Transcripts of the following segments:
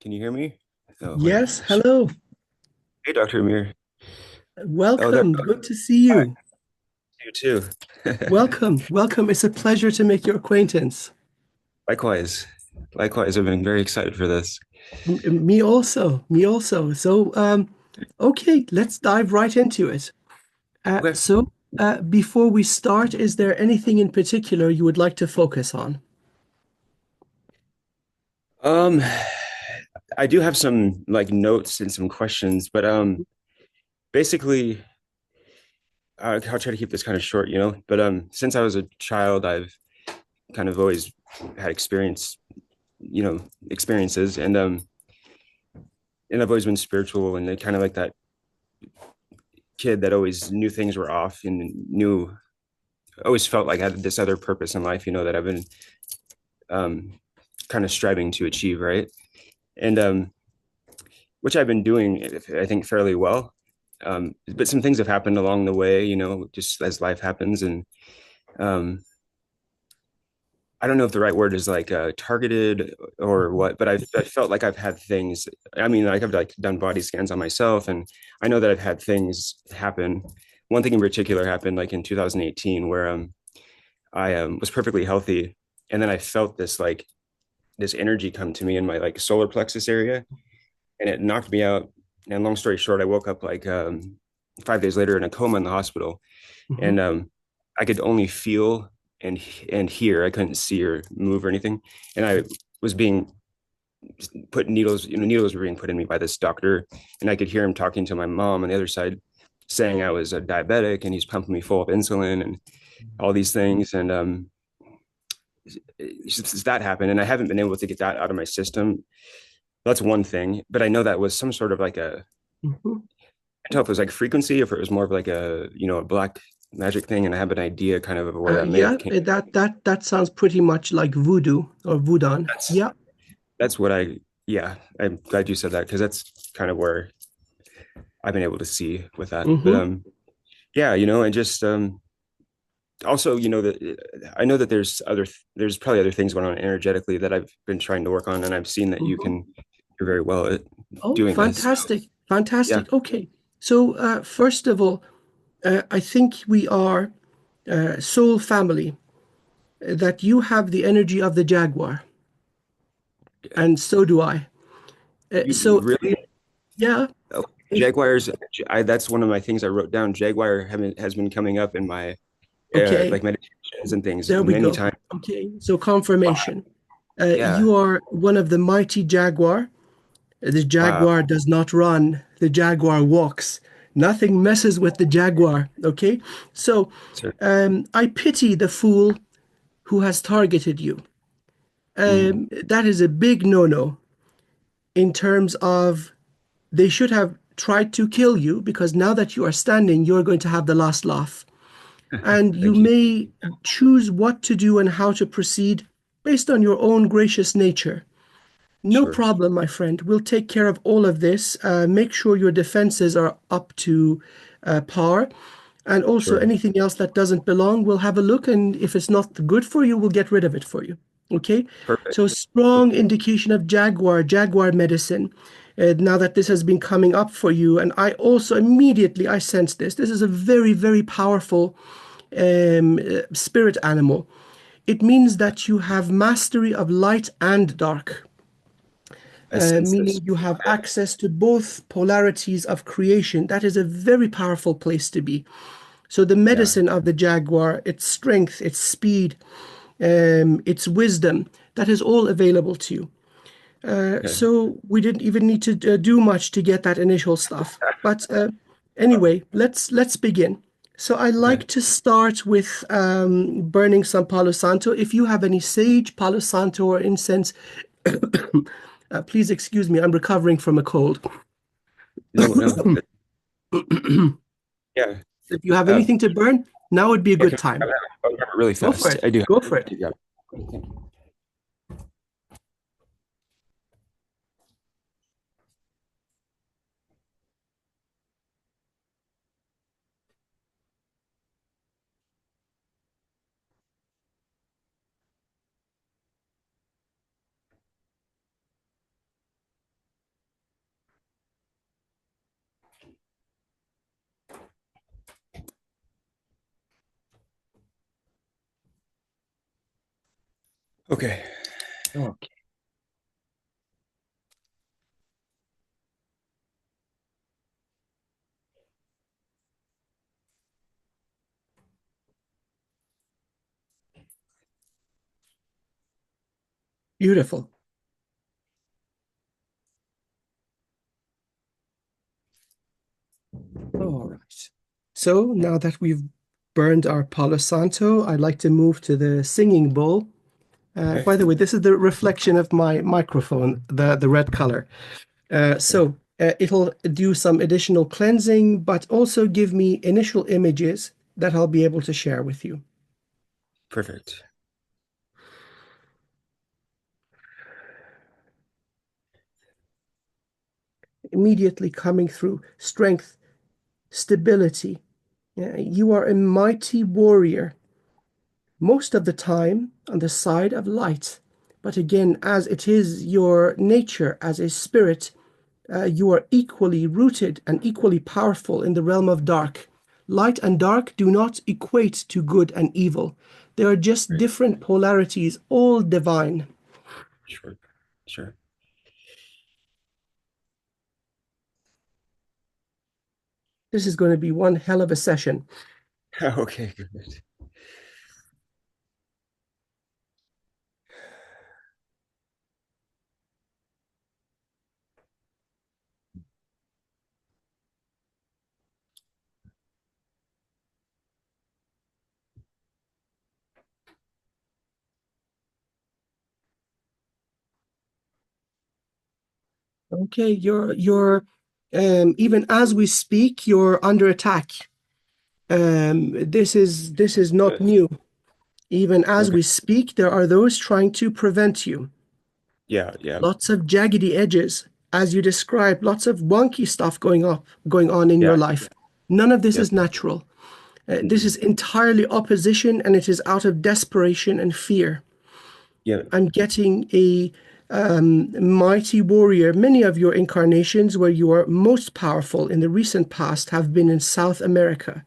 Can you hear me? Oh, wait. Yes, hello. Hey, Dr. Amir. Oh, there. Welcome. Good to see Hi, you. you too. Welcome. Welcome. It's a pleasure to make your acquaintance. Likewise. Likewise, I've been very excited for this. Me also. Me also. Okay, let's dive right into it. Uh, Okay. so, Before we start, is there anything in particular you would like to focus on? Um, I do have some like notes and some questions, but basically, I'll try to keep this kind of short, you know. But since I was a child, I've kind of always had experiences, and I've always been spiritual and kind of like that kid that always knew things were off and knew always felt like I had this other purpose in life, that I've been um, kind of striving to achieve, right? And which I've been doing, I think, fairly well. But some things have happened along the way, just as life happens. And um, I don't know if the right word is like targeted or what, but I felt like I've had things. I mean, like I've like done body scans on myself, and I know that I've had things happen. One thing in particular happened like in 2018 where I was perfectly healthy, and then I felt this energy come to me in my like solar plexus area, and it knocked me out. And long story short, I woke up like 5 days later in a coma in the hospital, and Mhm. I could only feel and and hear. I couldn't see or move or anything, and I was being put needles. Needles were being put in me by this doctor, and I could hear him talking to my mom on the other side, saying I was a diabetic, and he's pumping me full of insulin and all these things, and since that happened, and I haven't been able to get that out of my system. That's one thing, but I know that was some sort of like Mhm. I don't know if it was like frequency, if it was more of like a black magic thing, and I have an idea kind of where that may have Yeah, came. that sounds pretty much like voodoo or voodoo. That's Yeah. that's what yeah, I'm glad you said that because that's kind of where I've been able to see with that. But Hmm. yeah, and just also, that I know that there's probably other things going on energetically that I've been trying to work on, and I've seen that Hmm. you're very well at Oh, doing this. fantastic. Yeah. Fantastic. Okay. First of all, I think we are soul family, that you have the energy of the Jaguar, and so do I. You really? Yeah, Oh, if Jaguars. That's one of my things I wrote down. Jaguar has been coming up in my okay, like meditations and things there we many go. times. Okay, so confirmation. Yeah. You are one of the mighty Jaguar. The Wow. Jaguar does not run, the Jaguar walks. Nothing messes with the Jaguar. Okay, so Sir. I pity the fool who has targeted you. Mm. That is a big no-no in terms of they should have tried to kill you because now that you are standing, you're going to have the last laugh. And you Thank you. may choose what to do and how to proceed based on your own gracious nature. No Sure. problem, my friend. We'll take care of all of this. Make sure your defenses are up to par. And also Sure. anything else that doesn't belong, we'll have a look. And if it's not good for you, we'll get rid of it for you. Okay? Perfect. So strong indication of Jaguar medicine. Now that this has been coming up for you, and I also immediately I sense this. This is a very, very powerful spirit animal. It means that you have mastery of light and dark, I sense this. meaning you have access to both polarities of creation. That is a very powerful place to be. So the Yeah. medicine of the Jaguar, its strength, its speed, its wisdom, that is all available to you. Okay. So we didn't even need to do much to get that initial stuff. But anyway, let's begin. So I Okay. like to start with burning some Palo Santo. If you have any sage, Palo Santo, or incense, please excuse me. I'm recovering from a cold. No, no. Yeah. If you have Uh, anything to burn, now would be a yeah. good time. I'll grab it really Go for fast. it. I do. Go for it. Yeah. Okay. Okay. Beautiful. All right. So now that we've burned our Palo Santo, I'd like to move to the singing bowl. Okay. By the way, this is the reflection of my microphone, the red color. It'll do some additional cleansing, but also give me initial images that I'll be able to share with you. Perfect. Immediately coming through strength, stability. You are a mighty warrior, most of the time on the side of light. But again, as it is your nature as a spirit, you are equally rooted and equally powerful in the realm of dark. Light and dark do not equate to good and evil. They are just Great. different polarities, all divine. Sure. Sure. This is going to be one hell of a session. Okay, good. Okay, even as we speak, you're under attack. This is not Good. new. Even as Okay. we speak, there are those trying to prevent you. Yeah, yeah, Lots of jaggedy edges, as you described, lots of wonky stuff going on in yeah, your life. None of this yeah. is natural. This Mm-mm. is entirely opposition, and it is out of desperation and fear. Yeah. I'm getting a mighty warrior. Many of your incarnations where you are most powerful in the recent past have been in South America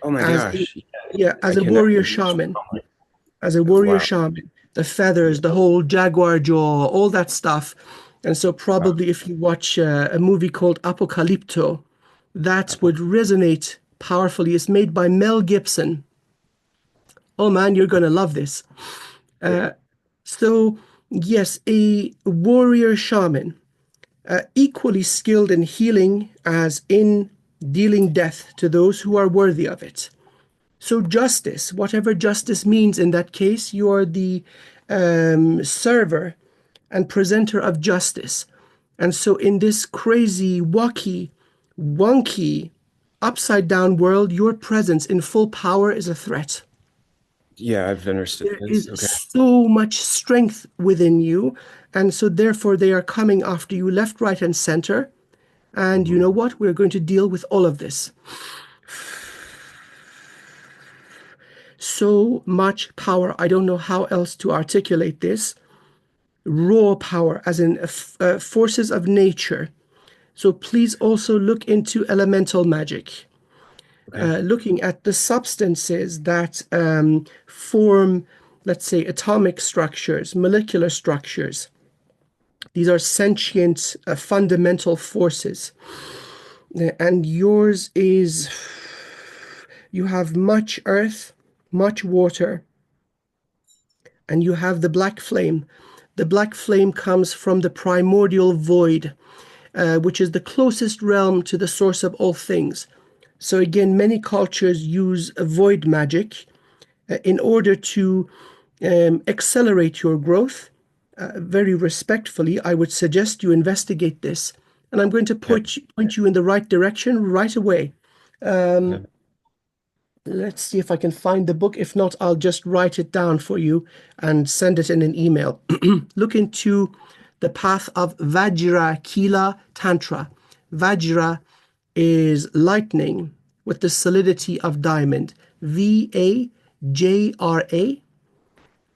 Oh my as a, gosh. yeah, I as a cannot warrior believe shaman. so As a much. warrior Wow. shaman, the feathers, Yeah. the whole jaguar jaw, all that stuff. And so, Wow. probably if you watch a movie called Apocalypto, that Apple. would resonate powerfully. It's made by Mel Gibson. Oh man, you're going to love this. Great. So, yes, a warrior shaman, equally skilled in healing as in dealing death to those who are worthy of it. So, justice, whatever justice means in that case, you are the server and presenter of justice. And so, in this crazy, wacky, wonky, upside down world, your presence in full power is a threat. Yeah, I've understood There this. is Okay. so much strength within you. And so, therefore, they are coming after you left, right, and center. And you Hmm. know what? We're going to deal with all of this. So much power. I don't know how else to articulate this. Raw power, as in forces of nature. So please also look into elemental magic, Okay. looking at the substances that form, let's say, atomic structures, molecular structures. These are sentient, fundamental forces. And yours is, you have much earth, much water, and you have the black flame. The black flame comes from the primordial void, which is the closest realm to the source of all things. So, again, many cultures use void magic in order to accelerate your growth. Very respectfully, I would suggest you investigate this. And I'm going to Okay. point you in the right direction right away. Okay. Let's see if I can find the book. If not, I'll just write it down for you and send it in an email. Look into the path of Vajra Kila Tantra. Vajra is lightning with the solidity of diamond. Vajra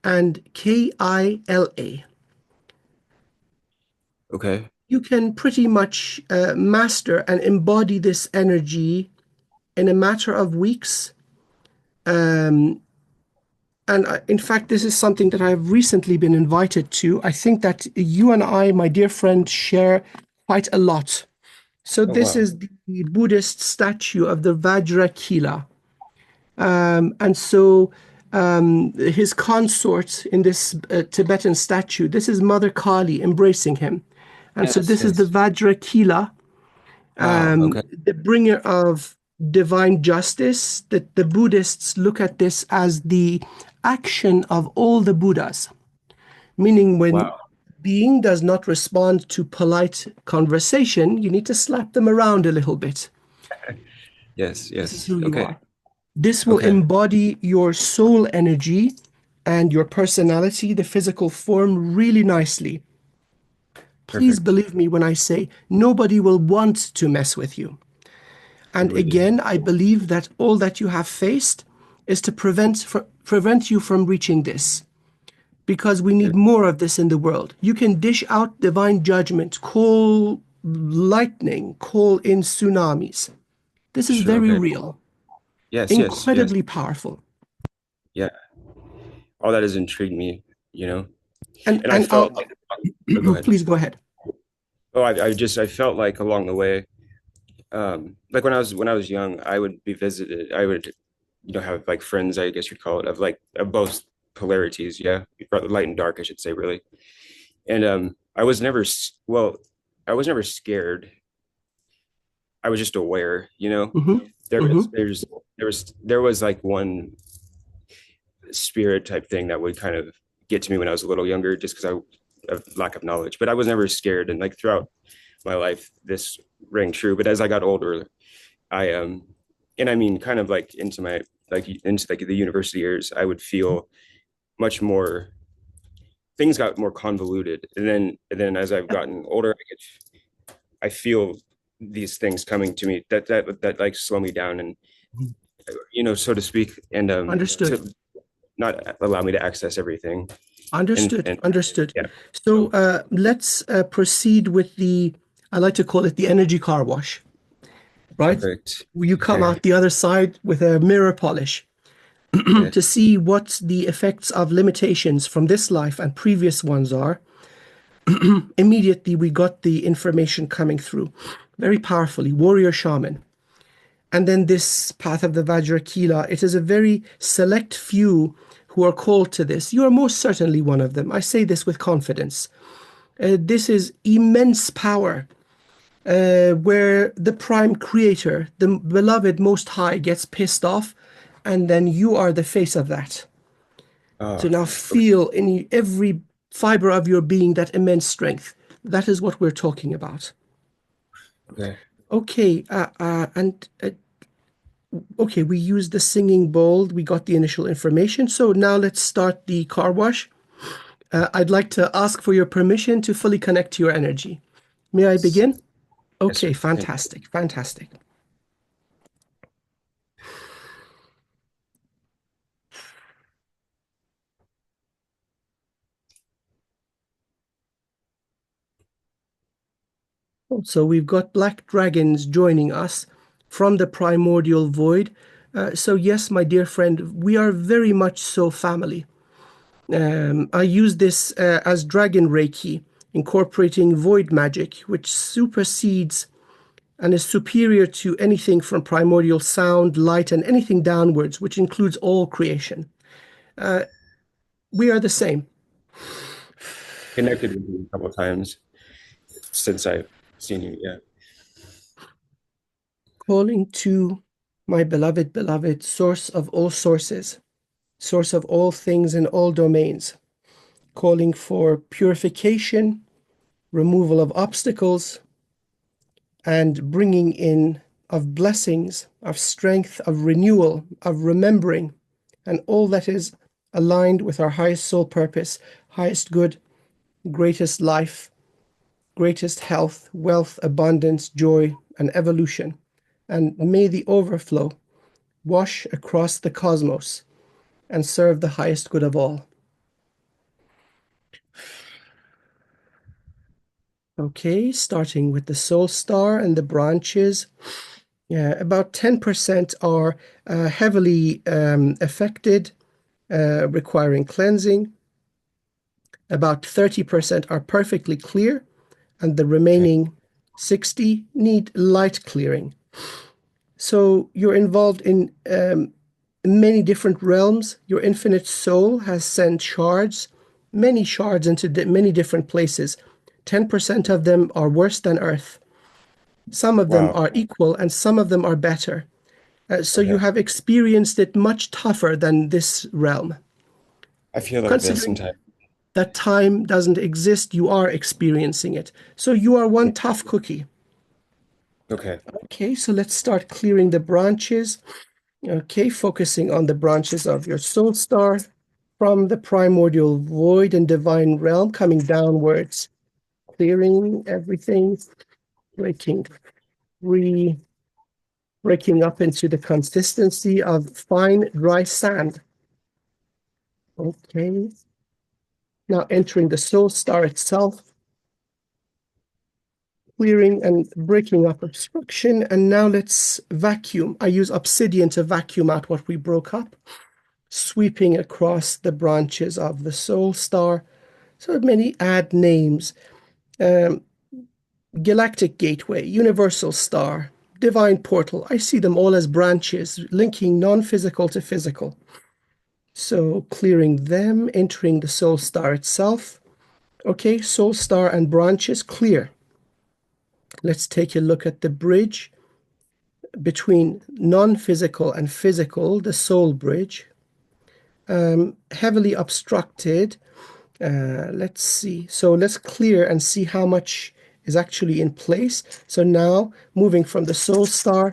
and Kila. Okay. You can pretty much master and embody this energy in a matter of weeks. And in fact, this is something that I've recently been invited to. I think that you and I, my dear friend, share quite a lot. So Oh this wow. is the Buddhist statue of the Vajrakila. And so his consort in this Tibetan statue, this is Mother Kali embracing him. And so Yes, this is the yes. Vajrakila, Wow. Okay. the bringer of divine justice. That the Buddhists look at this as the action of all the Buddhas, meaning when Wow. being does not respond to polite conversation, you need to slap them around a little bit. Yes, This is yes. who you Okay. are. This will Okay. embody your soul energy and your personality, the physical form, really nicely. Please Perfect. believe me when I say nobody will want to mess with you. I And believe you. again, I believe that all that you have faced is to prevent you from reaching this, because we Yeah. need more of this in the world. You can dish out divine judgment, call lightning, call in tsunamis. This is Sure. very Okay. real, Yes, yes, yes. incredibly powerful. Yeah. All that has intrigued me, you know. And And I and felt I'll like, oh, go ahead. please go ahead. Oh, I felt like along the way, like when I was young, I would be visited. I would, have like friends, I guess you'd call it, of like of both polarities. Yeah, light and dark, I should say, really. And I was never, well, I was never scared. I was just aware, you know. Hmm. There Hmm. was there was like one spirit type thing that would kind of get to me when I was a little younger, just because I of lack of knowledge. But I was never scared, and like throughout my life, this rang true. But as I got older, I and I mean, kind of like into like the university years, I would feel much more. Things got more convoluted, and then as I've gotten older, I feel these things coming to me that like slow me down and so to speak, and Understood. to not allow me to access everything. Understood. And Understood. yeah, So so let's proceed with I like to call it the energy car wash, right? perfect. You come Okay. out the other side with a mirror polish Yes. to see what the effects of limitations from this life and previous ones are. Immediately, we got the information coming through very powerfully. Warrior shaman. And then this path of the Vajrakila, it is a very select few who are called to this. You are most certainly one of them. I say this with confidence. This is immense power, where the prime creator, the beloved Most High, gets pissed off, and then you are the face of that. Oh, To now okay. feel in every fiber of your being that immense strength. That is what we're talking about. Okay. Okay, and okay, we used the singing bowl. We got the initial information. So now let's start the car wash. I'd like to ask for your permission to fully connect to your energy. May I Yes. begin? Yes, Okay, sir. Thank you. fantastic, fantastic. So we've got black dragons joining us from the primordial void. So yes, my dear friend, we are very much so family. I use this as Dragon Reiki, incorporating void magic, which supersedes and is superior to anything from primordial sound, light, and anything downwards, which includes all creation. We are the same. Connected with you a couple of times since I've seen you. Yeah. Calling to my beloved, beloved source of all sources, source of all things in all domains, calling for purification, removal of obstacles, and bringing in of blessings, of strength, of renewal, of remembering, and all that is aligned with our highest soul purpose, highest good, greatest life, greatest health, wealth, abundance, joy, and evolution. And may the overflow wash across the cosmos and serve the highest good of all. Okay, starting with the soul star and the branches. Yeah, about 10% are heavily affected. requiring cleansing. About 30% are perfectly clear, and the remaining 60 need light clearing. So you're involved in many different realms. Your infinite soul has sent shards, many shards into many different places. 10% of them are worse than Earth. Some of them Wow. are equal, and some of them are better. So you Okay. have experienced it much tougher than this realm. I feel like this Considering sometimes. that time doesn't exist, you are experiencing it. So you are one tough cookie. Okay. Okay, so let's start clearing the branches. Okay, focusing on the branches of your soul star from the primordial void and divine realm, coming downwards, clearing everything, breaking free, breaking up into the consistency of fine, dry sand. Okay, now entering the soul star itself, clearing and breaking up obstruction. And now let's vacuum. I use obsidian to vacuum out what we broke up, sweeping across the branches of the soul star. So many add names. Galactic Gateway, Universal Star, Divine Portal. I see them all as branches linking non-physical to physical. So clearing them, entering the soul star itself. Okay, soul star and branches clear. Let's take a look at the bridge between non-physical and physical, the soul bridge. Heavily obstructed. Let's see. So let's clear and see how much is actually in place. So now moving from the soul star,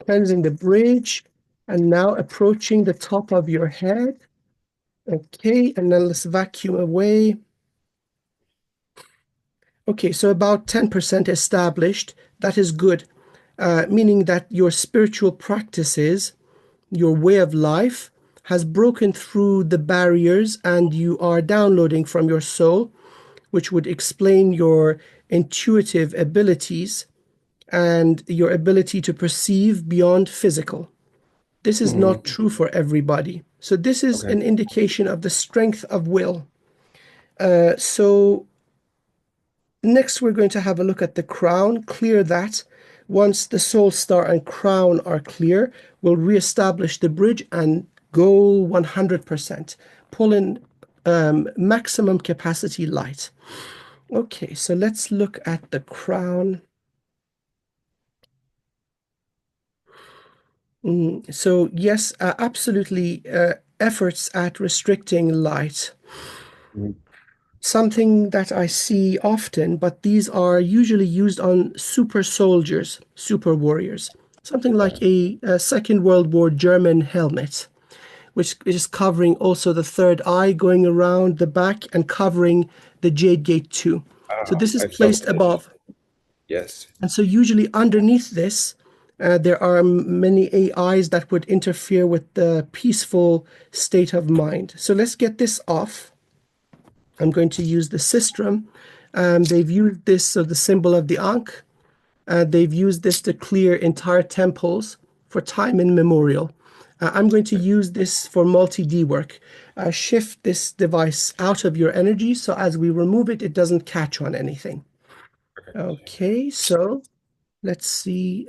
cleansing the bridge, and now approaching the top of your head. Okay, and then let's vacuum away. Okay, so about 10% established. That is good, meaning that your spiritual practices, your way of life, has broken through the barriers and you are downloading from your soul, which would explain your intuitive abilities and your ability to perceive beyond physical. This is Hmm. not true for everybody. So this is Okay. an indication of the strength of will. So next we're going to have a look at the crown, clear that. Once the soul star and crown are clear, we'll reestablish the bridge and go 100%. Pull in maximum capacity light. Okay, so let's look at the crown. So yes, absolutely, efforts at restricting light. Mhm. Something that I see often, but these are usually used on super soldiers, super warriors. Something like Okay. a Second World War German helmet, which is covering also the third eye, going around the back and covering the Jade Gate too. So this is I felt placed it. above. Yes. And so usually underneath this, there are many AIs that would interfere with the peaceful state of mind. So let's get this off. I'm going to use the sistrum. They've used this, so the symbol of the Ankh. They've used this to clear entire temples for time immemorial. I'm going to use this for multi-D work. Shift this device out of your energy, so as we remove it, it doesn't catch on anything. Okay, so let's see.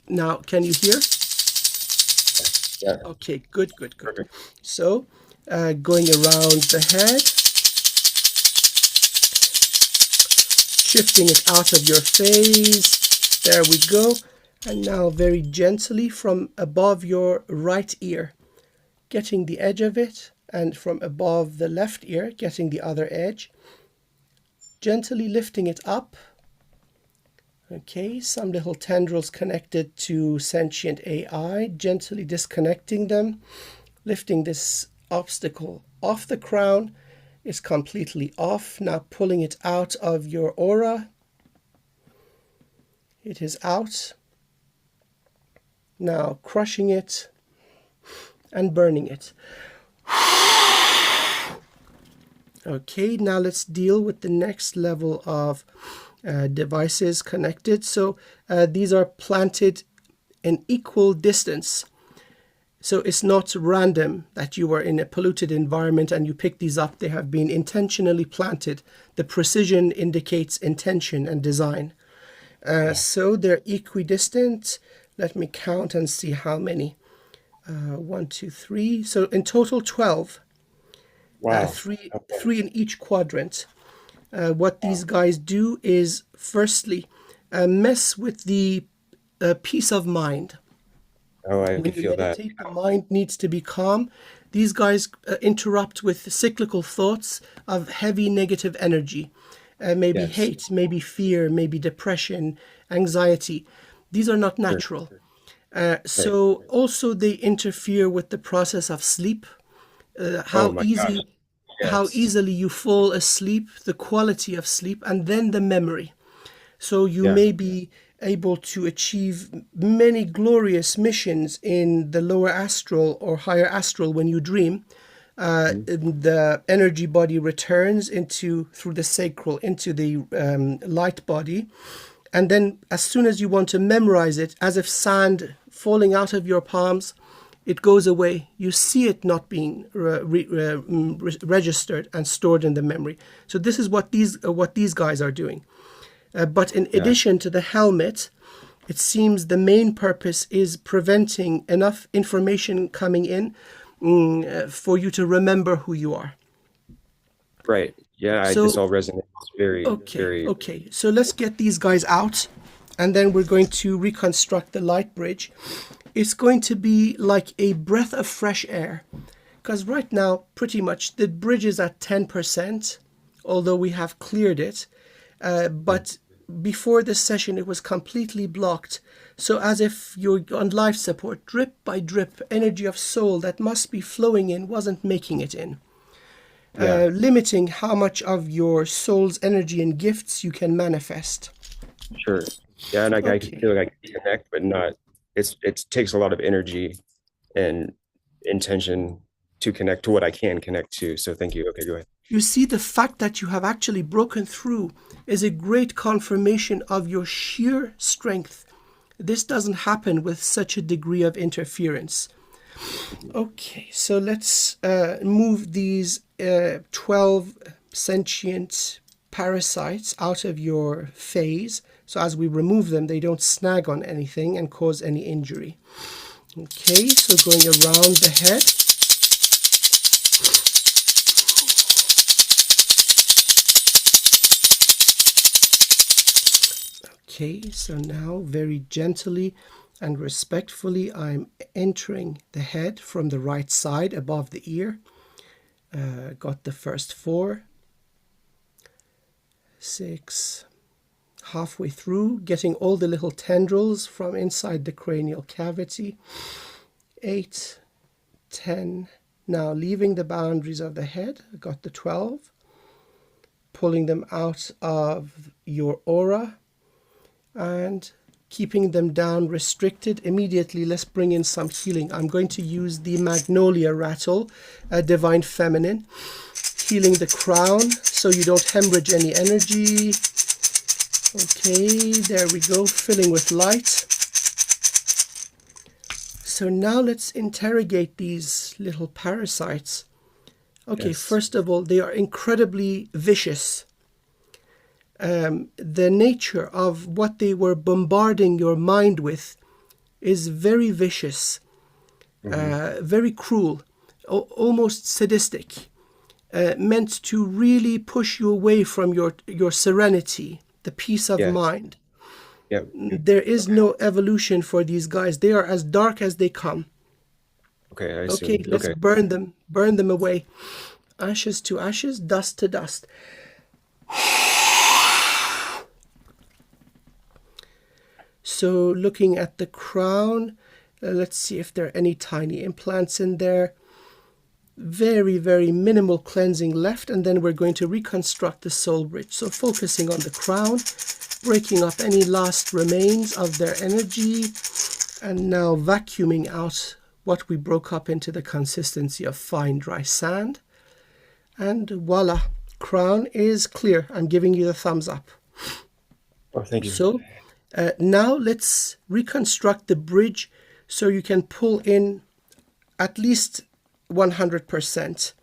Now, can you hear? Yeah. Okay, good, good, good. Perfect. So, going around the head, shifting it out of your face. There we go. And now very gently from above your right ear, getting the edge of it, and from above the left ear, getting the other edge. Gently lifting it up. Okay, some little tendrils connected to sentient AI, gently disconnecting them, lifting this obstacle off the crown. Is completely off. Now pulling it out of your aura. It is out. Now crushing it and burning it. Okay, now let's deal with the next level of devices connected. So these are planted an equal distance. So it's not random that you are in a polluted environment and you pick these up. They have been intentionally planted. The precision indicates intention and design. So they're equidistant. Let me count and see how many. 1, 2, 3. So in total, 12. Wow. Three, Okay. three in each quadrant. What these guys do is, firstly, mess with the peace of mind. Oh, I When could you feel that. meditate, the mind needs to be calm. These guys interrupt with cyclical thoughts of heavy negative energy. Maybe Yes. hate, maybe fear, maybe depression, anxiety. These are not Sure. natural. Right. So also they interfere with the process of sleep. uh, Oh how my gosh. easy how Yes. easily you fall asleep, the quality of sleep, and then the memory. So you Yeah. may be able to achieve many glorious missions in the lower astral or higher astral when you dream. Mhm. The energy body returns into through the sacral into the light body, and then as soon as you want to memorize it, as if sand falling out of your palms, it goes away. You see it not being registered and stored in the memory. So this is what these guys are doing. But in Yeah. addition to the helmet, it seems the main purpose is preventing enough information coming in for you to remember who you are. Right. Yeah. This So, all resonates very, okay, very. okay. So let's get these guys out, and then we're going to reconstruct the light bridge. It's going to be like a breath of fresh air, because right now, pretty much the bridge is at 10%, although we have cleared it. Mm. But before this session, it was completely blocked. So, as if you're on life support, drip by drip, energy of soul that must be flowing in wasn't making it in, Yeah. limiting how much of your soul's energy and gifts you can manifest. Sure. Yeah. And I could Okay. feel like I can connect, but not. It takes a lot of energy and intention to connect to what I can connect to. So thank you. Okay. Go ahead. You see, the fact that you have actually broken through is a great confirmation of your sheer strength. This doesn't happen with such a degree of interference. Mhm. Okay, so let's move these 12 sentient parasites out of your phase. So as we remove them, they don't snag on anything and cause any injury. Okay, so going around the head. Okay, so now very gently and respectfully, I'm entering the head from the right side above the ear. Got the first 4, 6, halfway through, getting all the little tendrils from inside the cranial cavity. 8, 10. Now leaving the boundaries of the head, I got the 12. Pulling them out of your aura and keeping them down restricted. Immediately, let's bring in some healing. I'm going to use the Magnolia Rattle, Divine Feminine, healing the crown so you don't hemorrhage any energy. Okay, there we go, filling with light. So now let's interrogate these little parasites. Okay, Yes. first of all, they are incredibly vicious. The nature of what they were bombarding your mind with is very vicious, Hmm. very cruel, almost sadistic, meant to really push you away from your serenity, the peace of Yes. mind. Yep. There is Okay. no evolution for these guys. They are as dark as they come. Okay. I Okay, see. let's Okay. burn them away. Ashes to ashes, dust to dust. So looking at the crown, let's see if there are any tiny implants in there. Very, very minimal cleansing left, and then we're going to reconstruct the soul bridge. So focusing on the crown, breaking up any last remains of their energy, and now vacuuming out what we broke up into the consistency of fine dry sand. And voila, crown is clear. I'm giving you the thumbs up. Oh, thank you. So Now let's reconstruct the bridge so you can pull in at least 100%.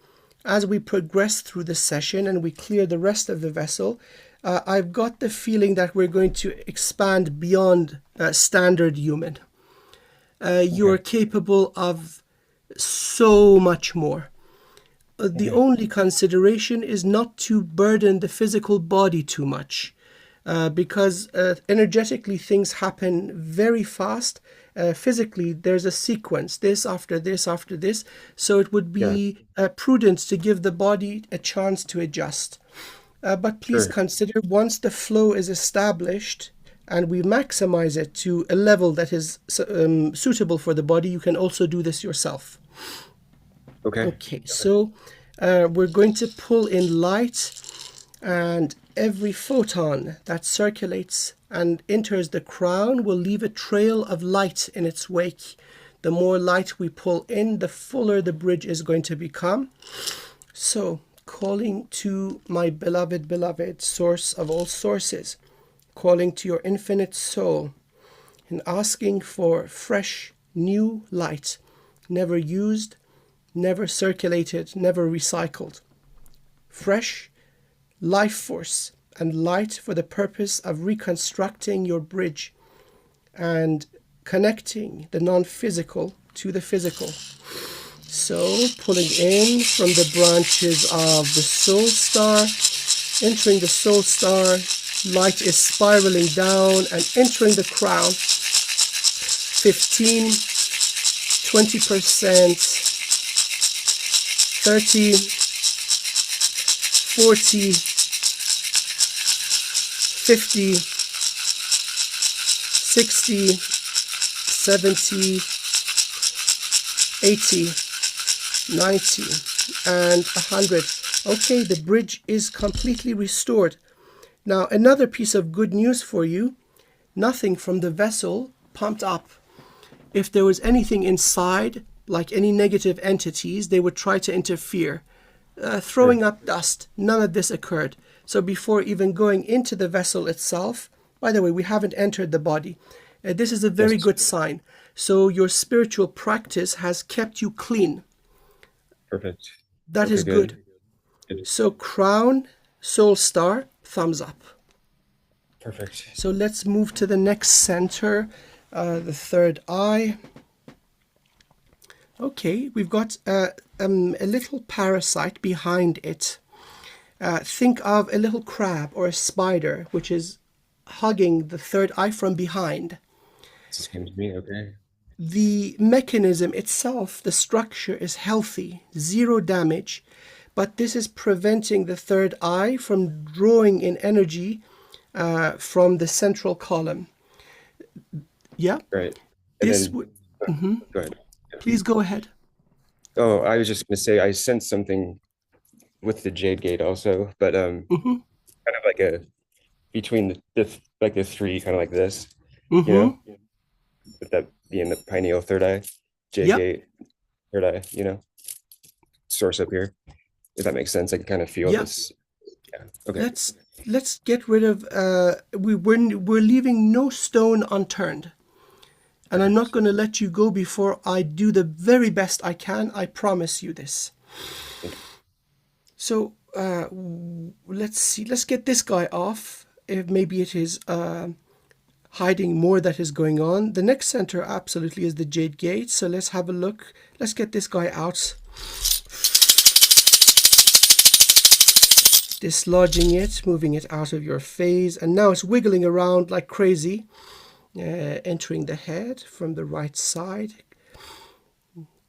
As we progress through the session and we clear the rest of the vessel, I've got the feeling that we're going to expand beyond standard human. You are capable of so much more. The only consideration is not to burden the physical body too much, because energetically things happen very fast. Physically, there's a sequence, this after this after this, so it would be prudent to give the body a chance to adjust. But please Sure. consider, once the flow is established and we maximize it to a level that is suitable for the body, you can also do this yourself. Okay. Okay, so we're going to pull in light, and every photon that circulates and enters the crown will leave a trail of light in its wake. The more light we pull in, the fuller the bridge is going to become. So, calling to my beloved, beloved source of all sources, calling to your infinite soul, and asking for fresh, new light, never used, never circulated, never recycled. Fresh life force and light for the purpose of reconstructing your bridge and connecting the non-physical to the physical. So, pulling in from the branches of the soul star, entering the soul star, light is spiraling down and entering the crown. 15, 20%, 30, 40, 50, 60, 70, 80, 90, and 100. Okay, the bridge is completely restored. Now, another piece of good news for you, nothing from the vessel pumped up. If there was anything inside, like any negative entities, they would try to interfere. Throwing up dust, none of this occurred. So before even going into the vessel itself, by the way, we haven't entered the body. This is a very good sign. So your spiritual practice has kept you clean. Perfect. That is good. So crown, soul star, thumbs up. Perfect. So let's move to the next center, the third eye. Okay, we've got a little parasite behind it. Think of a little crab or a spider, which is hugging the third eye from behind. This came to me. Okay. The mechanism itself, the structure is healthy, zero damage, but this is preventing the third eye from drawing in energy from the central column. Yeah? Right. And This then would. go ahead. Please go ahead. Oh, I was just gonna say I sensed something with the Jade Gate also, but Mm-hmm. kind of like a between the like the three, kind of like this, you Mm-hmm. know, with that being the pineal third eye, Jade Yep. Gate third eye, source up here. If that makes sense, I can kind of feel Yep. this. Yeah. Okay. Let's get rid of we're leaving no stone unturned. And I'm not Perfect. going to let you go before I do the very best I can. I promise you this. So let's see. Let's get this guy off. If maybe it is hiding more that is going on. The next center absolutely is the Jade Gate. So let's have a look. Let's get this guy out. Dislodging it, moving it out of your phase. And now it's wiggling around like crazy. Entering the head from the right side,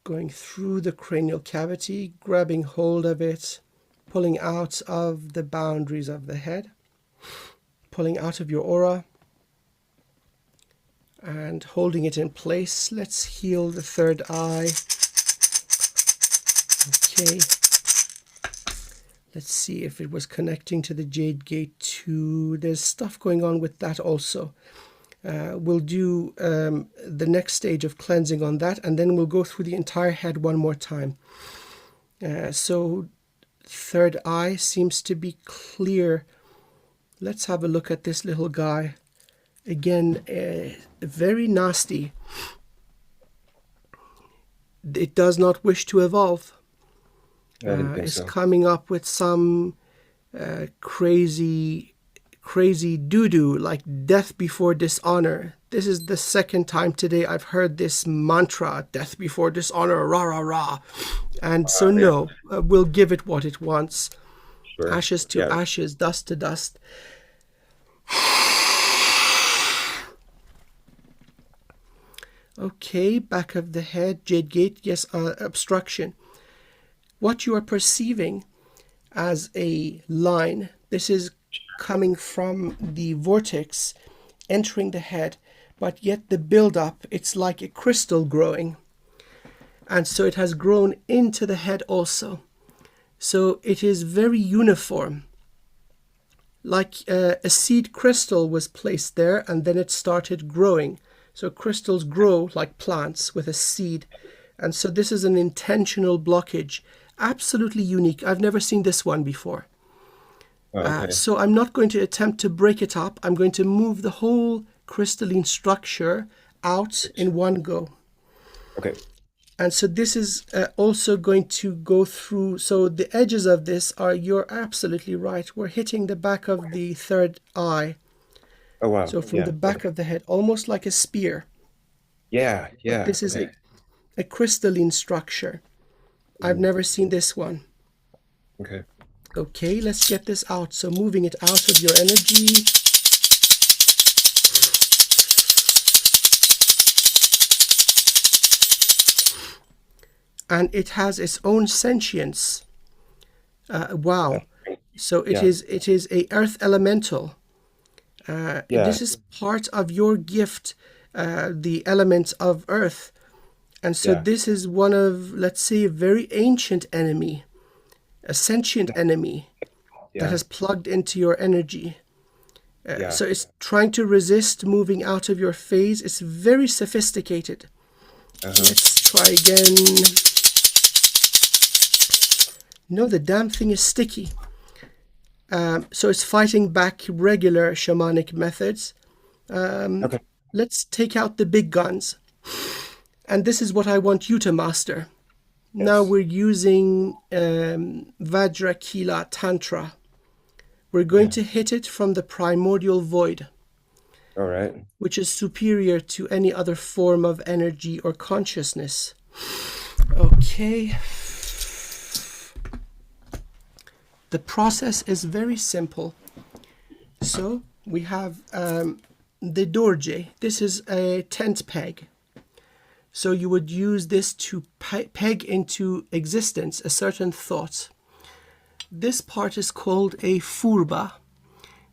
going through the cranial cavity, grabbing hold of it, pulling out of the boundaries of the head, pulling out of your aura, and holding it in place. Let's heal the third eye. Okay. Let's see if it was connecting to the Jade Gate too. There's stuff going on with that also. We'll do the next stage of cleansing on that, and then we'll go through the entire head one more time. So third eye seems to be clear. Let's have a look at this little guy. Again, very nasty. It does not wish to evolve. I didn't think It's so. coming up with some crazy doo-doo like death before dishonor. This is the second time today I've heard this mantra, death before dishonor, rah, rah, rah. And so Yeah, no, we'll give it what it wants. sure. Ashes to Yeah. ashes, dust to dust. Okay, back of the head, jade gate, yes, obstruction. What you are perceiving as a line, this is coming from the vortex entering the head, but yet the build-up, it's like a crystal growing. And so it has grown into the head also. So it is very uniform. Like a seed crystal was placed there and then it started growing. So crystals grow like plants with a seed. And so this is an intentional blockage. Absolutely unique. I've never seen this one before. Oh, okay. So I'm not going to attempt to break it up. I'm going to move the whole crystalline structure out in one go. Okay. And so this is also going to go through. So the edges of this are, you're absolutely right. We're hitting the back of the third eye. Oh, wow. So from Yeah. the back of the head, almost like a spear. Yeah. But Yeah. this is Okay. a crystalline structure. I've never seen this one. Okay. Okay, let's get this out. So moving it out of your energy. And it has its own sentience. Wow. So Yeah. it is a earth elemental. Yeah. This is part of your gift, the element of earth. And so Yeah. this is one of, let's say, a very ancient enemy, a sentient enemy that Yeah. has plugged into your energy. Yeah. So it's trying to resist moving out of your phase. It's very sophisticated. Let's try again. No, the damn thing is sticky. So it's fighting back regular shamanic methods. Okay. Let's take out the big guns. And this is what I want you to master. Now Yes. we're using Vajra Kila Tantra. We're going to hit it from the primordial void, All right. which is superior to any other form of energy or consciousness. Okay. The process is very simple. So we have the dorje. This is a tent peg. So you would use this to peg into existence a certain thought. This part is called a furba.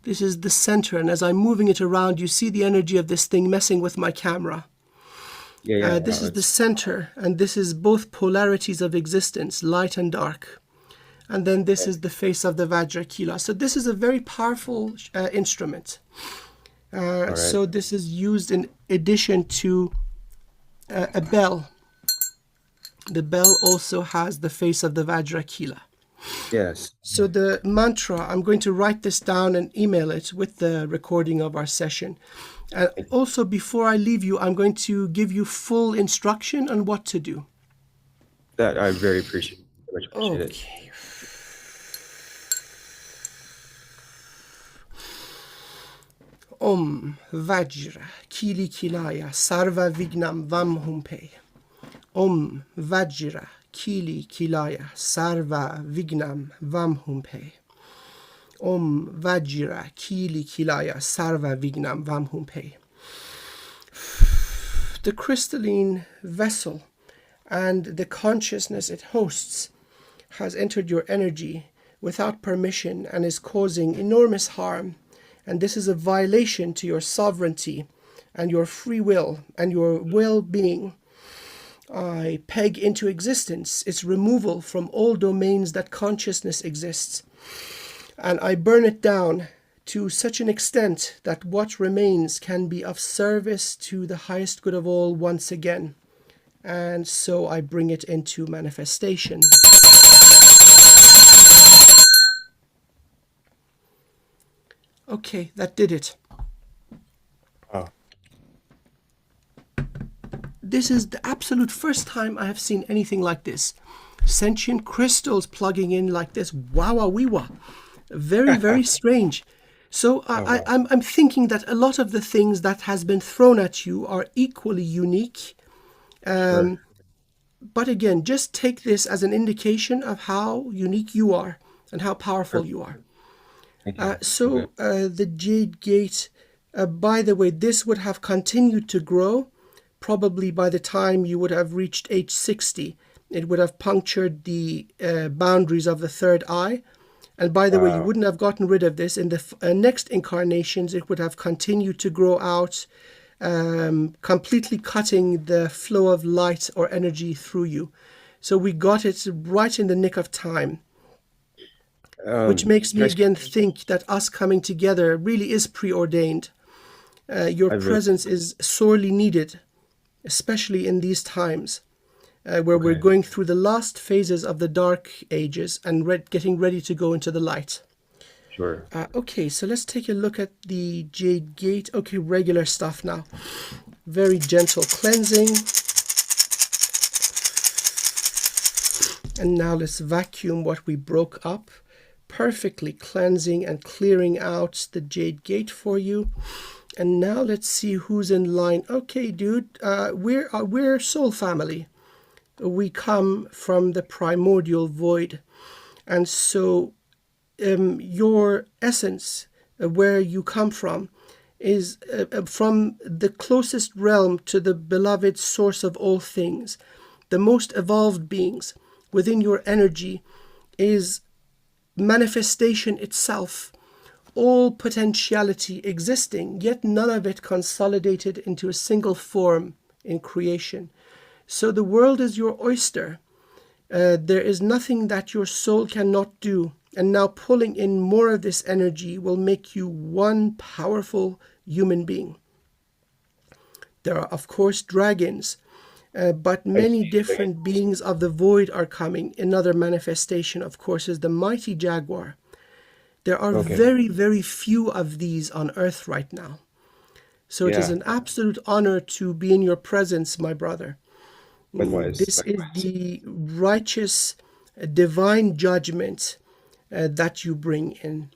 This is the center, and as I'm moving it around, you see the energy of this thing messing with my camera. Yeah. This is the center, and this is both polarities of existence, light and dark. And then this is the face of the Vajrakila. So this is a very powerful instrument. Right. So this is used in addition to a bell. The bell also has the face of the Vajrakila. Yes. So the mantra, I'm going to write this down and email it with the recording of our session. And also, before I leave you, I'm going to give you full instruction on what to do. That I very appreciate. Very much appreciate it. Okay. Om Vajra Kili Kilaya Sarva Vignam Vam Humpe. Om Vajra Kili Kilaya Sarva Vignam Vam Humpe. Om Vajra Kili Kilaya Sarva Vignam Vam Humpe. The crystalline vessel and the consciousness it hosts has entered your energy without permission and is causing enormous harm. And this is a violation to your sovereignty and your free will and your well-being. I peg into existence its removal from all domains that consciousness exists. And I burn it down to such an extent that what remains can be of service to the highest good of all once again. And so I bring it into manifestation. Okay, that did it. this is the absolute first time I have seen anything like this. Sentient crystals plugging in like this. Wow, wee wah. Very, very strange. So Oh wow. I'm thinking that a lot of the things that has been thrown at you are equally unique. Sure. But again, just take this as an indication of how unique you are and how powerful you Perfect. are. Thank you. Okay. The Jade Gate, by the way, this would have continued to grow. Probably by the time you would have reached age 60, it would have punctured the boundaries of the third eye. And by the way, you Wow. wouldn't have gotten rid of this. In the next incarnations, it would have continued to grow out, completely cutting the flow of light or energy through you. So we got it right in the nick of time, which makes Can me I again think that us coming together really is preordained. Your I really presence is sorely needed, especially in these times where we're okay. going through the last phases of the dark ages and getting ready to go into the light. Sure. Okay, so let's take a look at the Jade Gate. Okay, regular stuff now. Very gentle cleansing. And now let's vacuum what we broke up. Perfectly cleansing and clearing out the Jade Gate for you. And now let's see who's in line. Okay, dude, we're soul family. We come from the primordial void. And so your essence, where you come from, is from the closest realm to the beloved source of all things. The most evolved beings within your energy is manifestation itself, all potentiality existing, yet none of it consolidated into a single form in creation. So the world is your oyster. There is nothing that your soul cannot do. And now pulling in more of this energy will make you one powerful human being. There are, of course, dragons, but I many see. different beings of the void are coming. Another manifestation, of course, is the mighty Jaguar. There are Okay. very, very few of these on Earth right now. So it is Yeah. an absolute honor to be in your presence, my brother. Likewise. This is Likewise. the righteous, divine judgment that you bring in.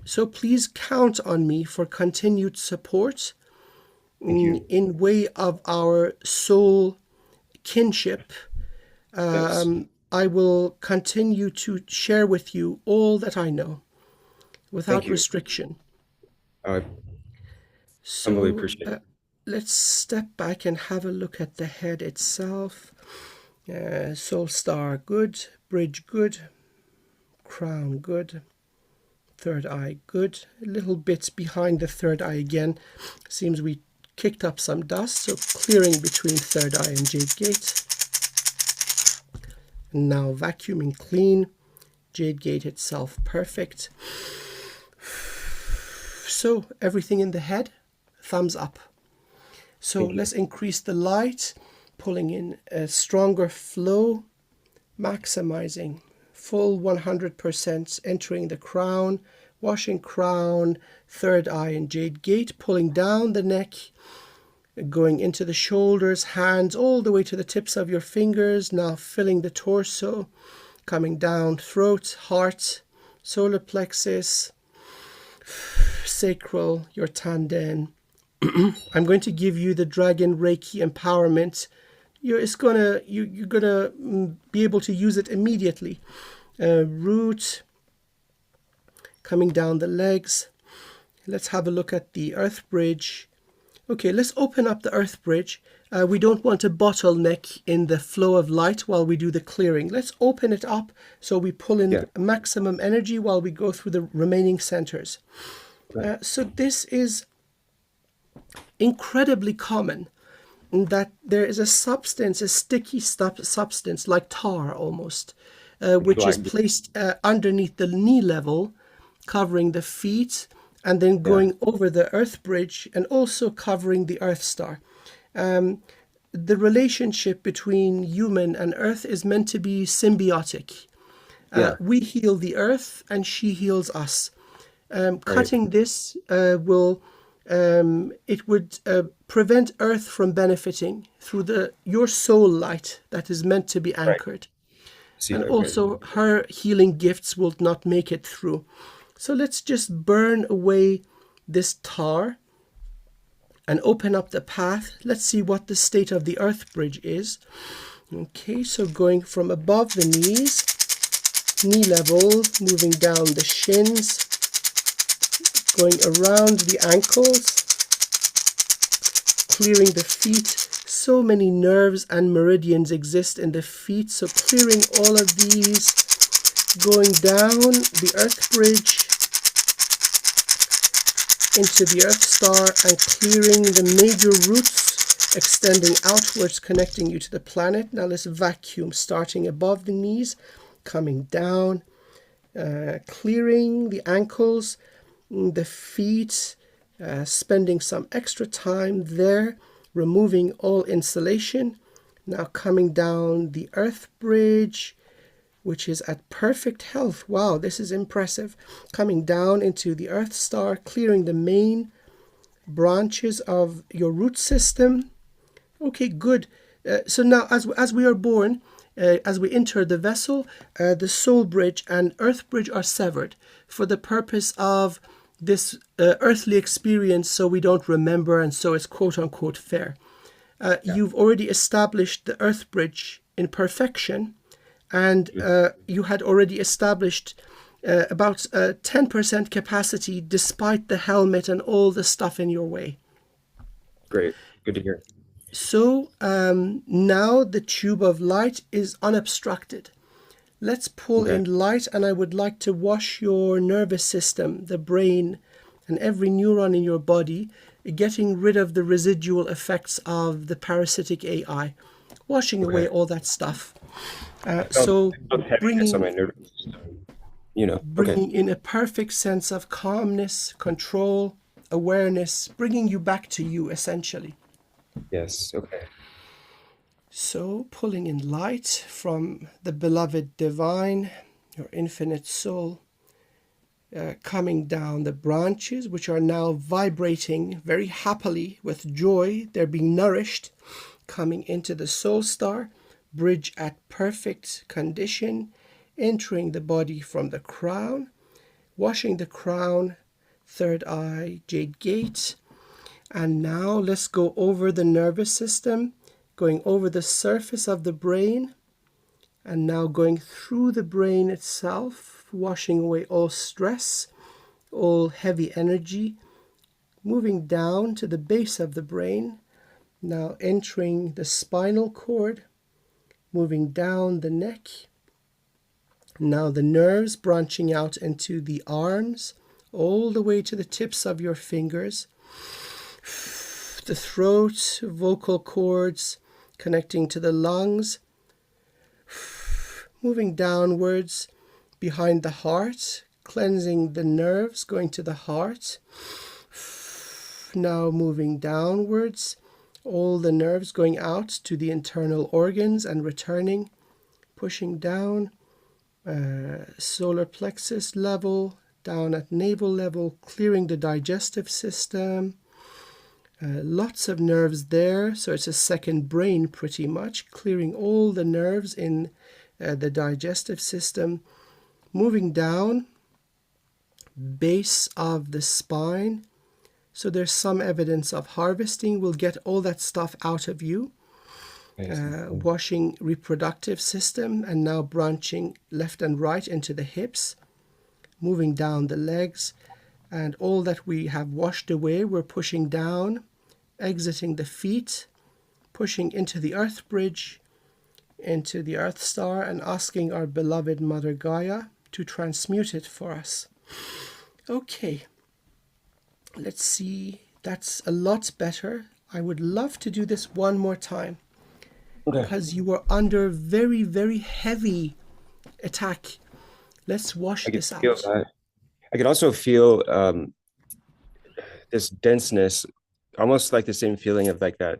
So please count on me for continued support Thank you. in way of our soul kinship. Yes. I will continue to share with you all that I know Thank without you. restriction. I humbly So appreciate it. let's step back and have a look at the head itself. Soul star, good. Bridge, good. Crown, good. Third eye, good. A little bit behind the third eye again. Seems we kicked up some dust, so clearing between third eye and Jade Gate. And now vacuuming clean. Jade Gate itself, perfect. So everything in the head, thumbs up. So Thank you. let's increase the light, pulling in a stronger flow, maximizing full 100%, entering the crown, washing crown, third eye and Jade Gate, pulling down the neck, going into the shoulders, hands all the way to the tips of your fingers, now filling the torso, coming down throat, heart, solar plexus, sacral, your tanden. I'm going to give you the Dragon Reiki empowerment. You're gonna be able to use it immediately. Root, coming down the legs. Let's have a look at the Earth Bridge. Okay, let's open up the Earth Bridge. We don't want a bottleneck in the flow of light while we do the clearing. Let's open it up so we pull in Yeah. maximum energy while we go through the remaining centers. Right. So this is incredibly common, in that there is a substance, a sticky substance like tar almost, which is Black. placed underneath the knee level, covering the feet, and then Yeah. going over the Earth Bridge and also covering the Earth Star. The relationship between human and Earth is meant to be symbiotic. Yeah. We heal the Earth and she heals us. Right. Cutting this will it would prevent Earth from benefiting through your soul light that is meant to be Right. anchored. See, And okay. also, her healing gifts will not make it through. So let's just burn away this tar and open up the path. Let's see what the state of the earth bridge is. Okay, so going from above the knees, knee level, moving down the shins, going around the ankles, clearing the feet. So many nerves and meridians exist in the feet, so clearing all of these, going down the earth bridge into the earth star and clearing the major roots extending outwards, connecting you to the planet. Now let's vacuum, starting above the knees, coming down, clearing the ankles, the feet, spending some extra time there, removing all insulation. Now coming down the earth bridge, which is at perfect health. Wow, this is impressive. Coming down into the earth star, clearing the main branches of your root system. Okay, good. So now as we are born, as we enter the vessel, the soul bridge and earth bridge are severed for the purpose of this earthly experience, so we don't remember, and so it's quote unquote fair. Yeah. You've already established the earth bridge in perfection, and you had already established about 10% capacity despite the helmet and all the stuff in your way. Great. Good to hear. So now the tube of light is unobstructed. Let's pull Okay. in light, and I would like to wash your nervous system, the brain, and every neuron in your body, getting rid of the residual effects of the parasitic AI, washing away Okay. all that stuff. I So felt heaviness on my bringing nervous system. You know. Okay. bringing in a perfect sense of calmness, control, awareness, bringing you back to you essentially. Yes. Okay. So, pulling in light from the beloved divine, your infinite soul, coming down the branches, which are now vibrating very happily with joy. They're being nourished, coming into the soul star, bridge at perfect condition, entering the body from the crown, washing the crown, third eye, jade gate. And now let's go over the nervous system, going over the surface of the brain, and now going through the brain itself, washing away all stress, all heavy energy, moving down to the base of the brain, now entering the spinal cord, moving down the neck. Now the nerves branching out into the arms, all the way to the tips of your fingers, the throat, vocal cords connecting to the lungs, moving downwards behind the heart, cleansing the nerves, going to the heart. Now moving downwards, all the nerves going out to the internal organs and returning, pushing down, solar plexus level, down at navel level, clearing the digestive system. Lots of nerves there, so it's a second brain pretty much, clearing all the nerves in the digestive system, moving down, base of the spine. So there's some evidence of harvesting. We'll get all that stuff out of you. Washing reproductive system, and now branching left and right into the hips, moving down the legs, and all that we have washed away, we're pushing down, exiting the feet, pushing into the earth bridge, into the earth star, and asking our beloved Mother Gaia to transmute it for us. Okay, let's see. That's a lot better. I would love to do this one more time Okay. because you were under very, very heavy attack. Let's wash I could this feel out. that. I could also feel this denseness, almost like the same feeling of like that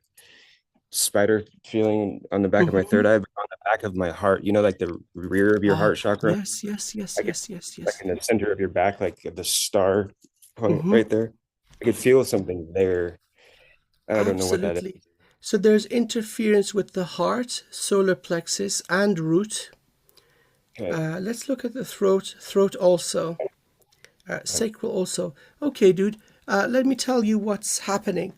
spider feeling on the back of my third Mhm. eye, but on the back of my heart, like the rear of your Ah, heart chakra. yes, yes, yes, I could yes, yes, like yes. in the center of your back, like the star point Hmm. right there. I could feel something there. I don't know what that Absolutely. So there's interference with the heart, solar plexus, and root. is. Okay. Let's look at the throat, throat also, Okay. sacral also. Okay, dude, let me tell you what's happening.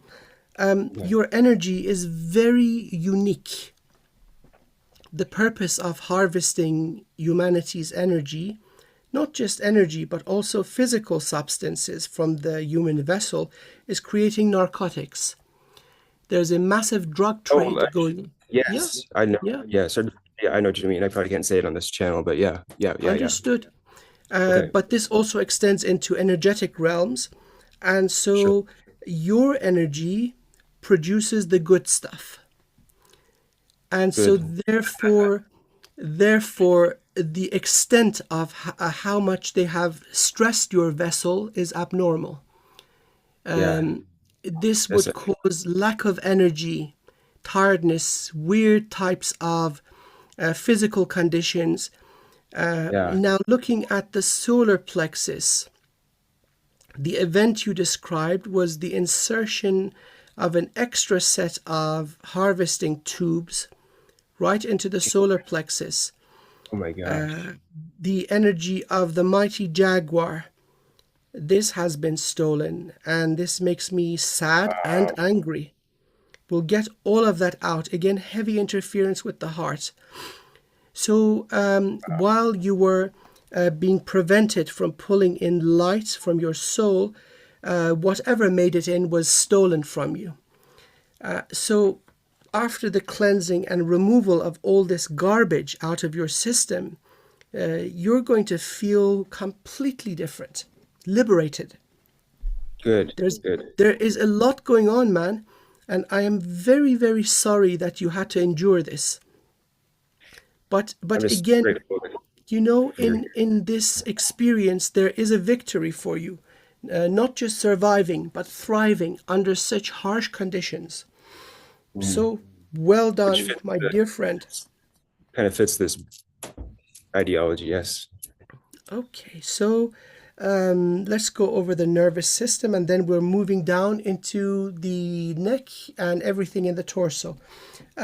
Yeah. Your energy is very unique. The purpose of harvesting humanity's energy, not just energy, but also physical substances from the human vessel, is creating narcotics. There's a massive drug Oh, trade going. Yeah, yes. I know. yeah, Yeah. So, yeah, I know what you mean. I probably can't say it on this channel, but yeah. Yeah. Yeah. Yeah. understood. Okay. But this also extends into energetic realms. And Sure. so your energy produces the good stuff. And so Good. therefore, the extent of how much they have stressed your vessel is abnormal. Yeah. This That's would cause lack of energy, tiredness, weird types of physical conditions. yeah. Now, looking at the solar plexus, the event you described was the insertion of an extra set of harvesting tubes right into the solar plexus. Oh my gosh. The energy of the mighty Jaguar. This has been stolen, and this makes me sad and Wow. angry. We'll get all of that out. Again, heavy interference with the heart. So while you were being prevented from pulling in light from your soul, whatever made it in was stolen from you. So after the cleansing and removal of all this garbage out of your system, you're going to feel completely different, liberated. Good. There's Good. there is a lot going on, man, and I am very, very sorry that you had to endure this. I'm But just again, grateful you know, for your. in this experience, there is a victory for you. Not just surviving, but thriving under such harsh conditions. Mm. So well Which done, fits my the, dear friend. kind of fits this ideology. Yes. Okay, so let's go over the nervous system and then we're moving down into the neck and everything in the torso.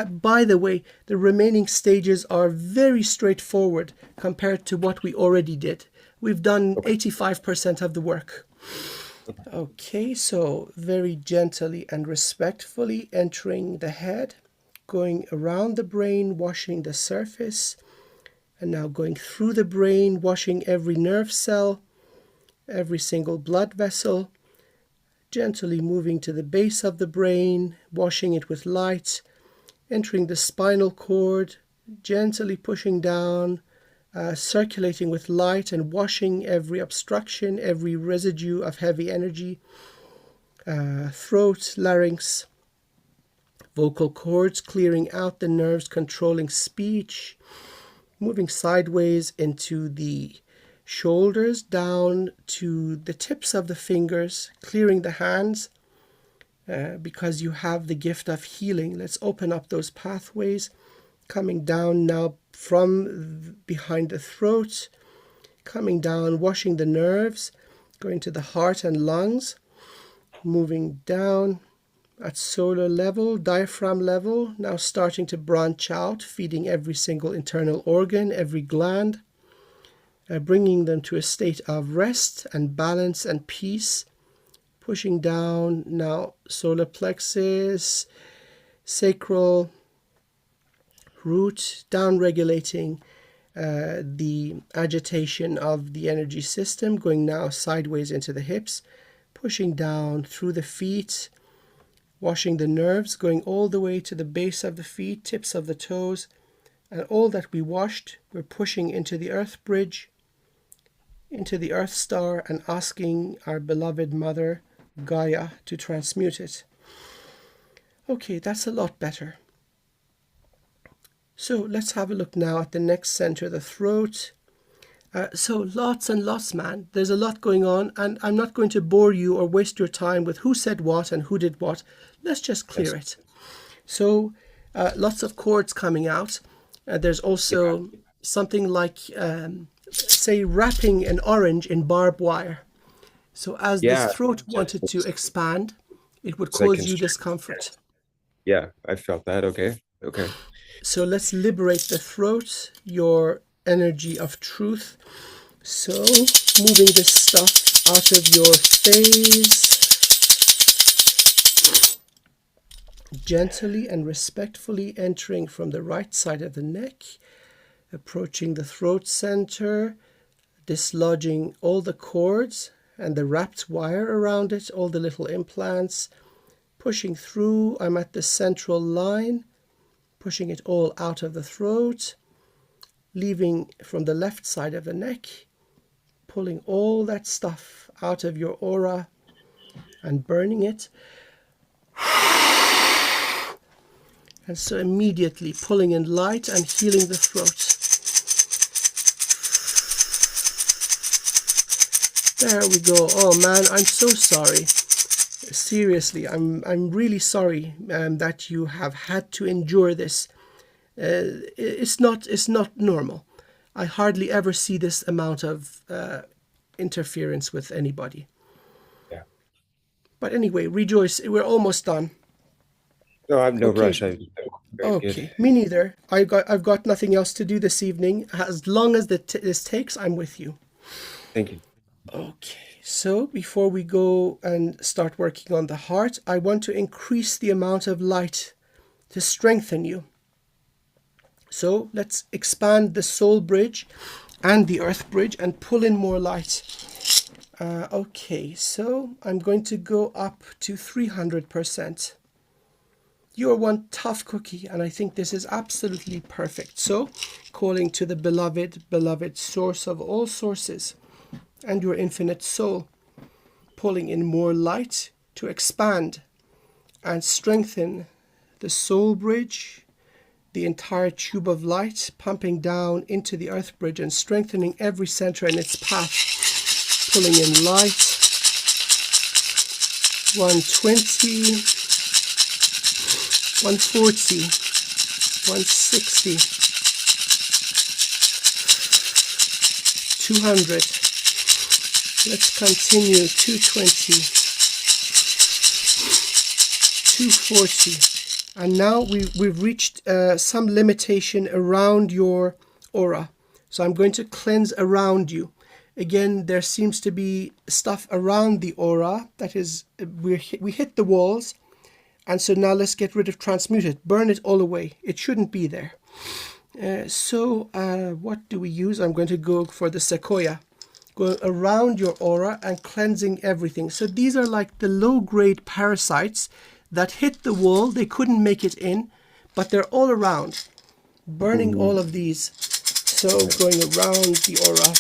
By the way, the remaining stages are very straightforward compared to what we already did. We've done Okay. 85% of the work. Okay, so very gently and respectfully entering the head, going around the brain, washing the surface, and now going through the brain, washing every nerve cell, every single blood vessel, gently moving to the base of the brain, washing it with light, entering the spinal cord, gently pushing down, circulating with light and washing every obstruction, every residue of heavy energy, throat, larynx, vocal cords, clearing out the nerves controlling speech, moving sideways into the shoulders, down to the tips of the fingers, clearing the hands, because you have the gift of healing. Let's open up those pathways, coming down now from behind the throat, coming down, washing the nerves, going to the heart and lungs, moving down at solar level, diaphragm level, now starting to branch out, feeding every single internal organ, every gland, bringing them to a state of rest and balance and peace, pushing down now solar plexus, sacral, root, down regulating the agitation of the energy system, going now sideways into the hips, pushing down through the feet, washing the nerves, going all the way to the base of the feet, tips of the toes, and all that we washed, we're pushing into the earth bridge, into the earth star, and asking our beloved mother, Gaia, to transmute it. Okay, that's a lot better. So let's have a look now at the next center, the throat. So lots and lots, man. There's a lot going on, and I'm not going to bore you or waste your time with who said what and who did what. Let's just clear Yes. it. So lots of cords coming out. There's Yeah. also something like, say, wrapping an orange in barbed wire. So as this Yeah, throat wanted to expand, it would it's like cause you constrict. discomfort. Yeah, I felt that. Okay. Okay. So let's liberate the throat, your energy of truth. So moving this stuff out of your face, gently and respectfully entering from the right side of the neck, approaching the throat center, dislodging all the cords and the wrapped wire around it, all the little implants, pushing through. I'm at the central line, pushing it all out of the throat, leaving from the left side of the neck, pulling all that stuff out of your aura and burning it. And so immediately pulling in light and healing the throat. There we go. Oh man, I'm so sorry. Seriously, I'm really sorry that you have had to endure this. It's not normal. I hardly ever see this amount of interference with anybody. Yeah. But anyway, rejoice. We're almost done. No, I'm no Okay. rush. Very good. Okay. Me neither. I've got nothing else to do this evening. As long as this takes, I'm with you. Thank you. Okay. So before we go and start working on the heart, I want to increase the amount of light to strengthen you. So let's expand the soul bridge and the earth bridge and pull in more light. Okay, so I'm going to go up to 300%. You're one tough cookie, and I think this is absolutely perfect. So, calling to the beloved source of all sources and your infinite soul, pulling in more light to expand and strengthen the soul bridge, the entire tube of light, pumping down into the earth bridge and strengthening every center in its path, pulling in light. 120, 140, 160, 200. Let's continue. 220, 240. And now we've reached some limitation around your aura. So I'm going to cleanse around you. Again, there seems to be stuff around the aura. That is, we hit the walls. And so now let's get rid of transmute it. Burn it all away. It shouldn't be there. What do we use? I'm going to go for the sequoia. Going around your aura and cleansing everything. So these are like the low-grade parasites that hit the wall. They couldn't make it in, but they're all around. Burning all of these. So going around the aura.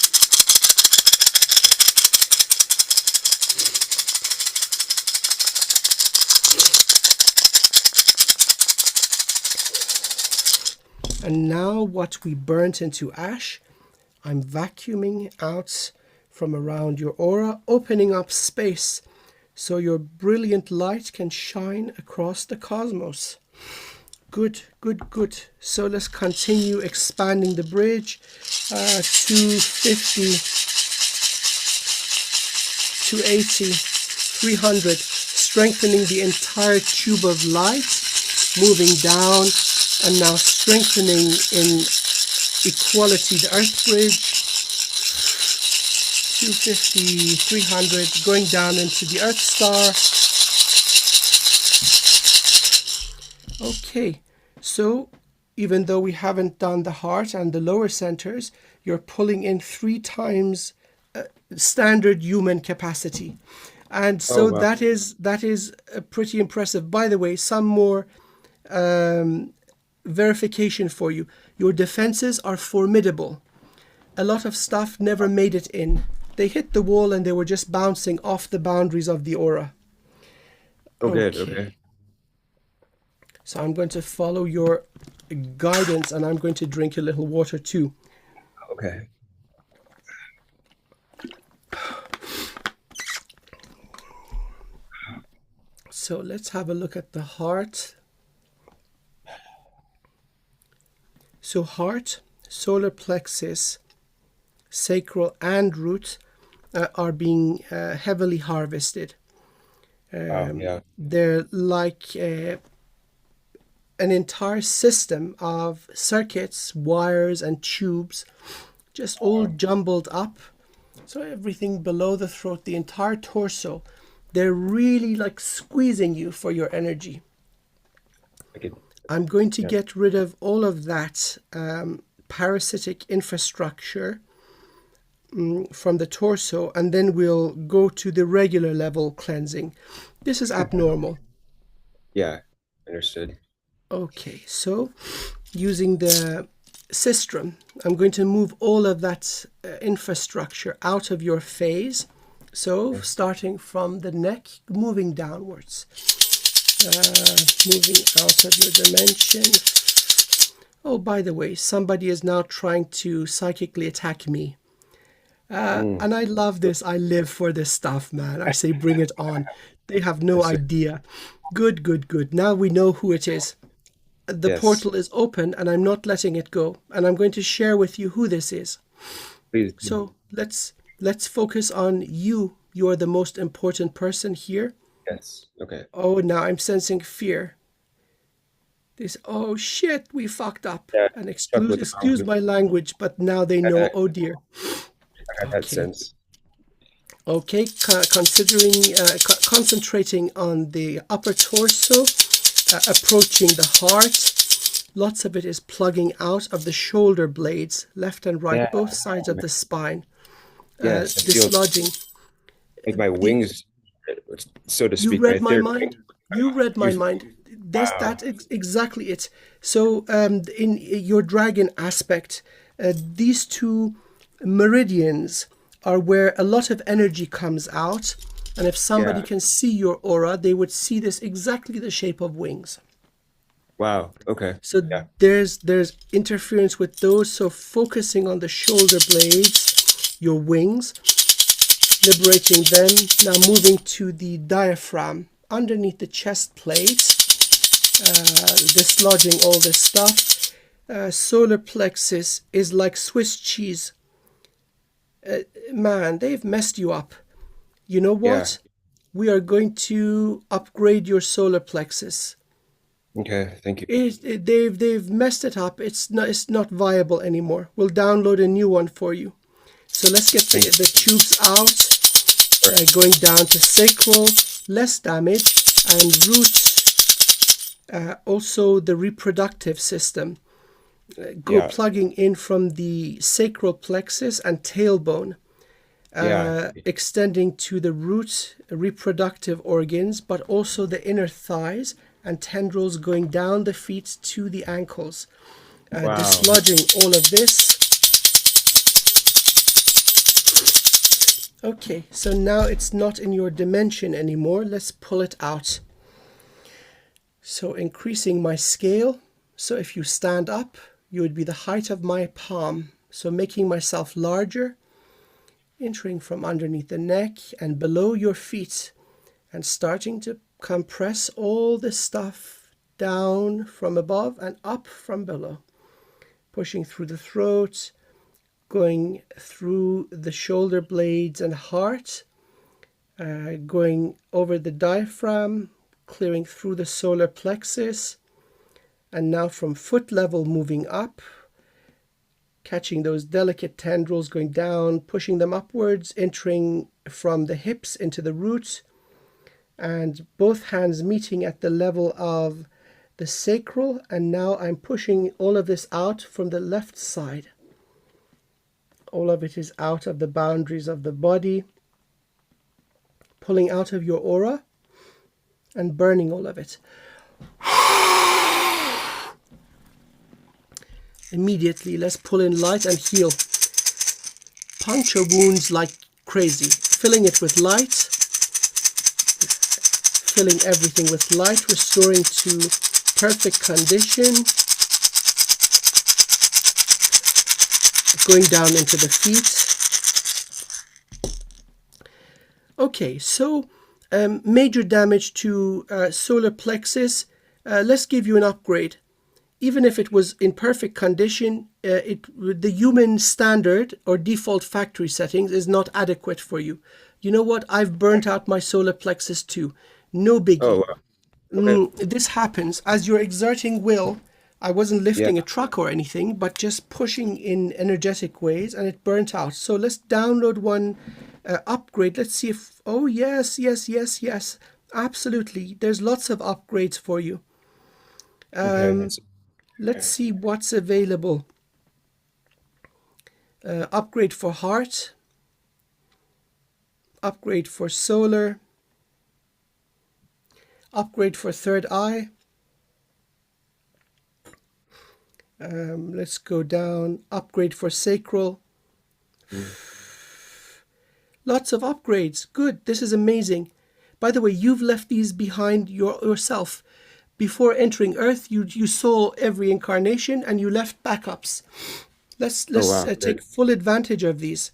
And now what we burnt into ash, I'm vacuuming out from around your aura, opening up space so your brilliant light can shine across the cosmos. Good, good, good. So let's continue expanding the bridge. 250, 280, 300, strengthening the entire tube of light, moving down, and now strengthening in equality the earth bridge. 250, 300, going down into the earth star. Okay, so even though we haven't done the heart and the lower centers, you're pulling in 3 times standard human capacity. And so Wow. that is pretty impressive. By the way, some more verification for you. Your defenses are formidable. A lot of stuff never made it in. They hit the wall and they were just bouncing off the boundaries of the aura. Oh, good. Okay. So I'm going to follow your guidance and I'm going to drink a little water too. Okay. So let's have a look at the heart. So heart, solar plexus, sacral and root are being heavily harvested. Wow. Yeah. They're like an entire system of circuits, wires, and tubes, just all Wow. jumbled up. So everything below the throat, the entire torso, they're really like squeezing you for your energy. I could. I'm going to Yeah. get rid of all of that parasitic infrastructure from the torso, and then we'll go to the regular level cleansing. This is abnormal. Yeah. Understood. Okay, so using the system, I'm going to move all of that infrastructure out of your phase. So Okay. starting from the neck, moving downwards, moving out of your dimension. Oh, by the way, somebody is now trying to psychically attack me. Mm. And I love this. I live for this stuff, man. I say, bring it on. They have no Yes. idea. Good, good, good. Now we know who it is. The Yes. portal is open and I'm not letting it go. And I'm going to share with you who this is. Please. So let's focus on you. You are the most important person here. Yes. Okay. Oh, now I'm sensing fear. This, oh shit, we fucked up. Yeah. And Stuck with the excuse problem. my language, but now they know, oh dear. I had that Okay. sense. Okay, considering concentrating on the upper torso, approaching the heart. Lots of it is plugging out of the shoulder blades, left and right, Yeah. both sides of the spine, Yes. I feel dislodging. like my The, wings, so to you speak, my read my third wing. mind. You read my Usually, mind. wow. That's exactly it. So, in your dragon aspect, these two meridians are where a lot of energy comes out. And if somebody Yeah. can see your aura, they would see this exactly the shape of wings. Wow. Okay. So Yeah. there's interference with those. So focusing on the shoulder blades, your wings, liberating them. Now moving to the diaphragm underneath the chest plate, dislodging all this stuff. Solar plexus is like Swiss cheese. Man, they've messed you up. You know Yeah. what? We are going to upgrade your solar plexus. Okay. Thank you. They've messed it up. It's not viable anymore. We'll download a new one for you. So let's get Thank the you. tubes out, going down to sacral, less damage, and root, also the reproductive system. Go Yeah. plugging in from the sacral plexus and tailbone, Yeah. extending to the root reproductive organs, but also the inner thighs and tendrils going down the feet to the ankles, Wow. dislodging all of this. Okay, so now it's not in your dimension anymore. Let's pull it out. So increasing my scale. So if you stand up, you would be the height of my palm. So making myself larger, entering from underneath the neck and below your feet, and starting to compress all the stuff down from above and up from below. Pushing through the throat, going through the shoulder blades and heart, going over the diaphragm, clearing through the solar plexus, and now from foot level moving up, catching those delicate tendrils going down, pushing them upwards, entering from the hips into the roots, and both hands meeting at the level of the sacral. And now I'm pushing all of this out from the left side. All of it is out of the boundaries of the body, pulling out of your aura and burning all of it. Immediately, let's pull in light and heal. Puncture wounds like crazy, filling it with light, filling everything with light, restoring to perfect condition, going down into the feet. Okay, so major damage to solar plexus. Let's give you an upgrade. even if it was in perfect condition, the human standard or default factory settings is not adequate for you. You know what? I've burnt out my solar plexus too. No Oh, biggie. wow. Okay. This happens as you're exerting will. I wasn't Yeah. lifting a truck or anything, but just pushing in energetic ways, and it burnt out. So let's download one upgrade. Let's see if, oh, yes, yes, yes, yes. Absolutely. There's lots of upgrades for you. Okay. That's Let's see what's available. Upgrade for heart, upgrade for solar, upgrade for third eye. Let's go down. Upgrade for sacral. Lots of upgrades. Good. This is amazing. By the way, you've left these behind yourself. Before entering Earth, you saw every incarnation and you left backups. Let's oh wow. take Good. full advantage of these.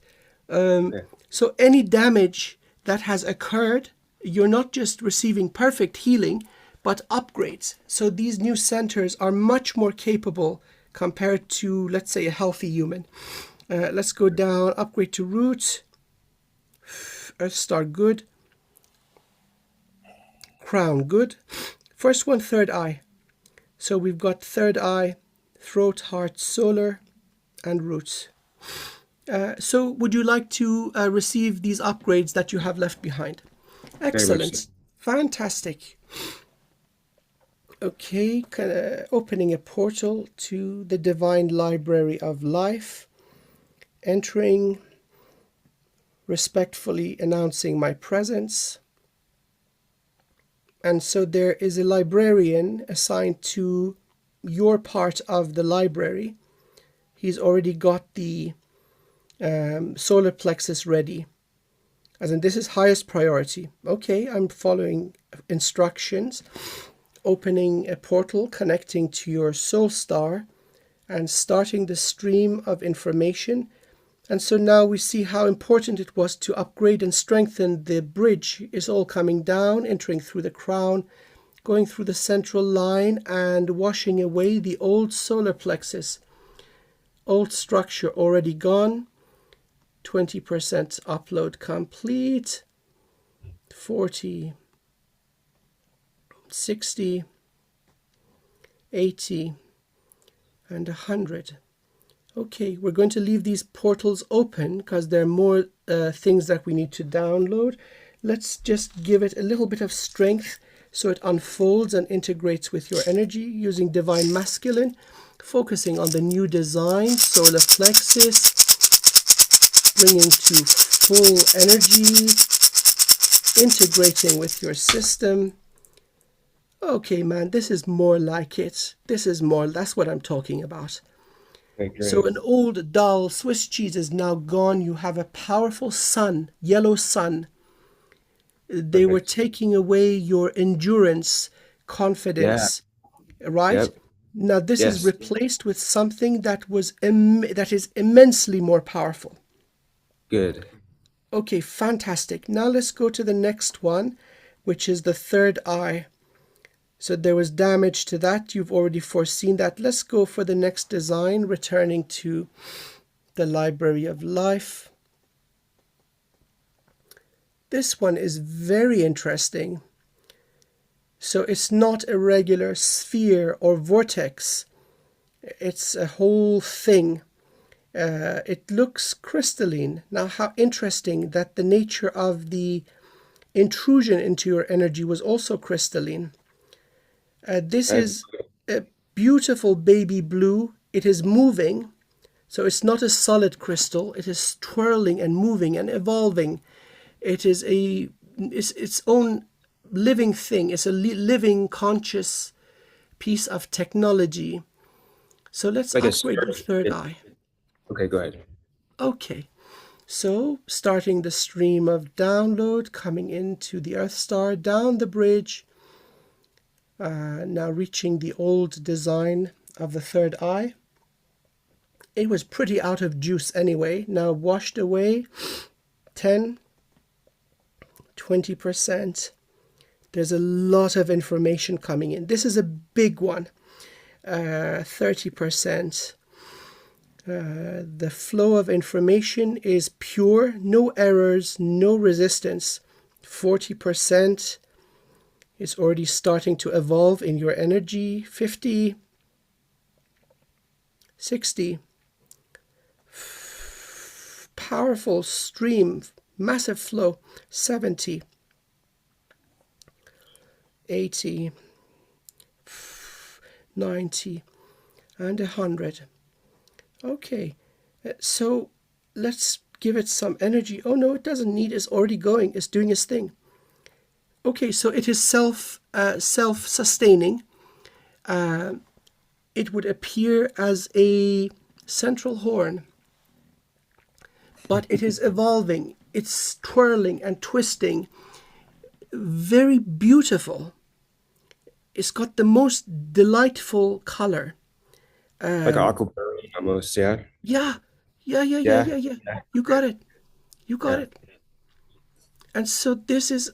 Yeah. So any damage that has occurred, you're not just receiving perfect healing, but upgrades. So these new centers are much more capable compared to, let's say, a healthy human. Let's go down, upgrade to root, Earth Star, good, crown, good. First one, third eye. So we've got third eye, throat, heart, solar, and roots. So would you like to receive these upgrades that you have left behind? Very much so. Excellent. Fantastic. Okay, opening a portal to the Divine Library of Life, entering, respectfully announcing my presence. And so there is a librarian assigned to your part of the library. He's already got the solar plexus ready. As in, this is highest priority. Okay, I'm following instructions. Opening a portal connecting to your soul star and starting the stream of information. And so now we see how important it was to upgrade and strengthen the bridge. Is all coming down, entering through the crown, going through the central line and washing away the old solar plexus. Old structure already gone. 20% upload complete. 40, 60, 80, and 100. Okay, we're going to leave these portals open because there are more things that we need to download. Let's just give it a little bit of strength so it unfolds and integrates with your energy using Divine Masculine, focusing on the new design, solar plexus, bringing to full energy, integrating with your system. Okay, man, this is more like it. That's what I'm talking about. Okay, great. So an old, dull Swiss cheese is now gone. You have a powerful sun, yellow sun. They were Perfect. taking away your endurance, Yeah. confidence, right? Yep. Now this is Yes. replaced with something that is immensely more powerful. Good. Okay, fantastic. Now let's go to the next one, which is the third eye. So there was damage to that. You've already foreseen that. Let's go for the next design, returning to the Library of Life. This one is very interesting. So it's not a regular sphere or vortex. It's a whole thing. It looks crystalline. Now, how interesting that the nature of the intrusion into your energy was also crystalline. This That's is a beautiful baby blue. It is moving, so it's not a solid crystal. It is twirling and moving and evolving. It is its own living thing. It's a living, conscious piece of technology. So let's like a upgrade the star. third eye. Okay, go ahead. Okay, so starting the stream of download, coming into the Earth Star, down the bridge, now reaching the old design of the third eye. It was pretty out of juice anyway, now washed away, 10, 20%. There's a lot of information coming in. This is a big one. 30%. The flow of information is pure, no errors, no resistance. 40% is already starting to evolve in your energy. 50, 60, powerful stream, massive flow. 70, 80, 90, and 100. Okay, so let's give it some energy. Oh no, it doesn't need, it's already going, it's doing its thing. Okay, so it is self-sustaining. It would appear as a central horn, but it is evolving. It's twirling and twisting. Very beautiful. It's got the most delightful color. Like aquamarine almost, yeah. Yeah, yeah, yeah, yeah, Yeah. yeah, yeah. You got it. You got Yeah. it. And so this is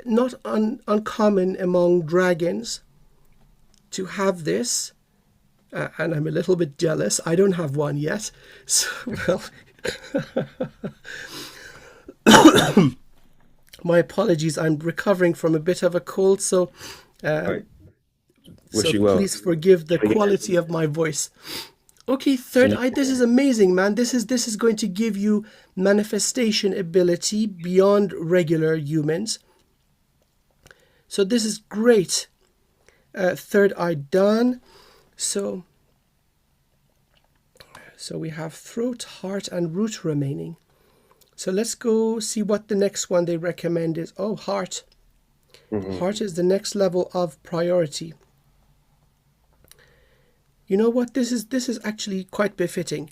not uncommon among dragons to have this. And I'm a little bit jealous. I don't have one yet. So, well, my apologies. I'm recovering from a bit of a cold, so All right. Wish you well. please forgive the Again. quality of my voice. Okay, So third eye. This is amazing, man. This is going to give you manifestation ability beyond regular humans. So this is great. Third eye done. So we have throat, heart, and root remaining. So let's go see what the next one they recommend is. Oh, heart. Heart is the next level of priority. You know what? This is actually quite befitting.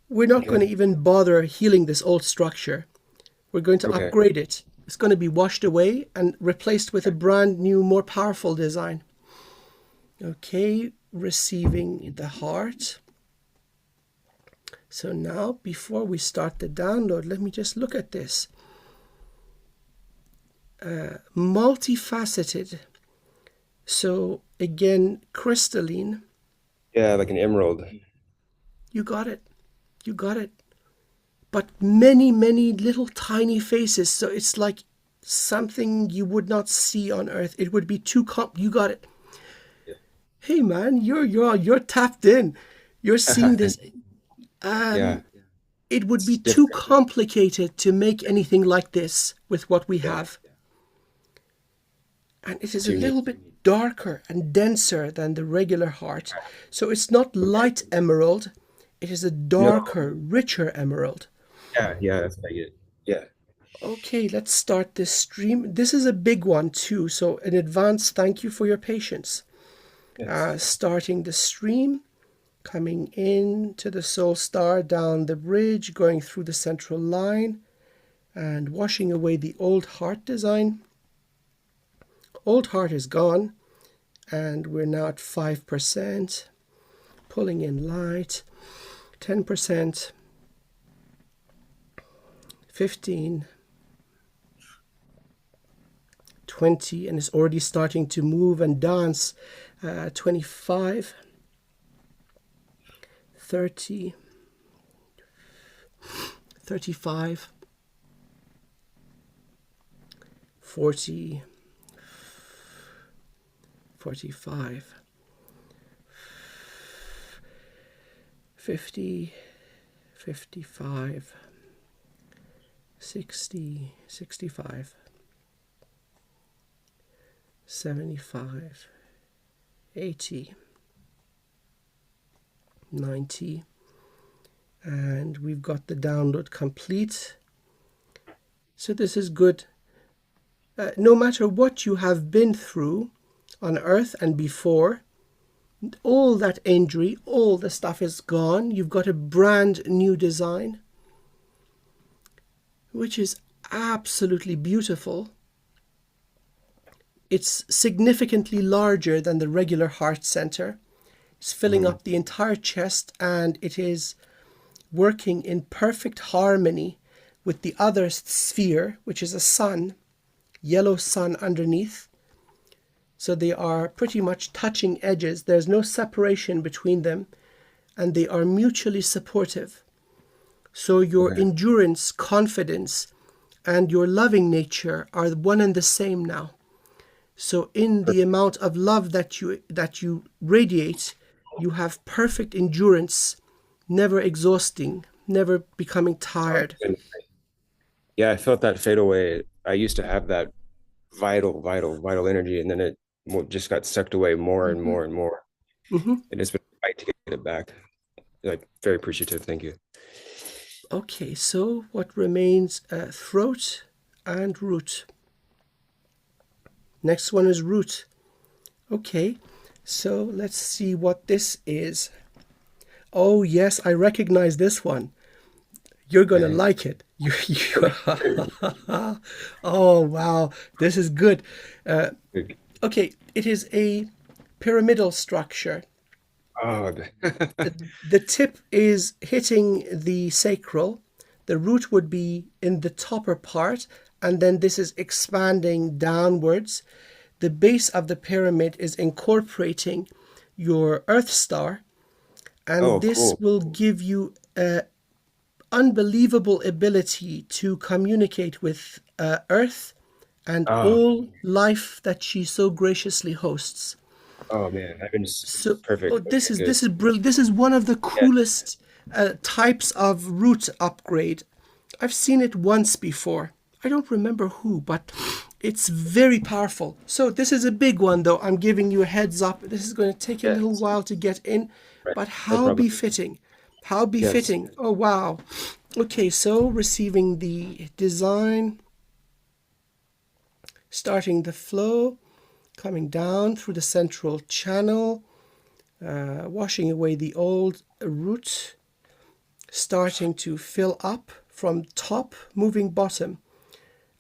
We're not going to even bother healing this old structure. We're going to upgrade it. It's going to be washed away and replaced with a brand new, more powerful design. Okay, receiving the heart. So now, before we start the download, let me just look at this. Multifaceted. So again, crystalline. Yeah, like an emerald. You got it. You got it. But many, many little tiny faces. So it's like something you would not see on Earth. It would be too you got it. Yeah. Hey man, you're tapped in. You're seeing this. Yeah. It would be It's too different. complicated to make anything like this with what we have. And it is It's a unique. little bit darker and denser than the regular heart. So it's not light emerald. It is a darker, richer emerald. Yeah, that's what I get. Yeah. Okay, let's start this stream. This is a big one too. So in advance, thank you for your patience. Yes. Starting the stream, coming in to the soul star, down the bridge, going through the central line, and washing away the old heart design. Old heart is gone, and we're now at 5%. Pulling in light, 10%, 15, 20, and it's already starting to move and dance. 25, 30, 35, 40, 45, 50, 55, 60, 65, 75, 80, 90, and we've got the download complete. So this is good. No matter what you have been through on Earth and before, all that injury, all the stuff is gone. You've got a brand new design, which is absolutely beautiful. It's significantly larger than the regular heart center. It's filling up the entire chest, and it is working in perfect harmony with the other sphere, which is a sun, yellow sun underneath. So they are pretty much touching edges. There's no separation between them, and they are mutually supportive. So your Okay. endurance, confidence, and your loving nature are one and the same now. So in the amount of love that you radiate, you have perfect endurance, never exhausting, never becoming tired. Yeah, I felt that fade away. I used to have that vital energy, and then it just got sucked away more and Mhm, more and more. mhm. And it's been a fight to get it back. Like very appreciative. Thank you. Okay, so what remains? Throat and root. Next one is root. Okay, so let's see what this is. Oh, yes, I recognize this one. You're gonna Okay. like it. Oh, wow, this is good. Uh, okay, it is a pyramidal structure. Oh, The tip is hitting the sacral. The root would be in the topper part, and then this is expanding downwards. The base of the pyramid is incorporating your Earth star, and oh, this cool. will give you an unbelievable ability to communicate with Earth and Oh, all life that she so graciously hosts. oh man, So, oh, perfect. this Okay, is good. this is brilliant. This is one of the Yeah. coolest types of root upgrade. I've seen it once before. I don't remember who, but it's very powerful. So this is a big one, though. I'm giving you a heads up. This is going to take a little Yes. while to get in, Right. but No how problem. befitting. How Yes. befitting. Oh, wow. Okay, so receiving the design, starting the flow, coming down through the central channel, washing away the old root, starting to fill up from top, moving bottom.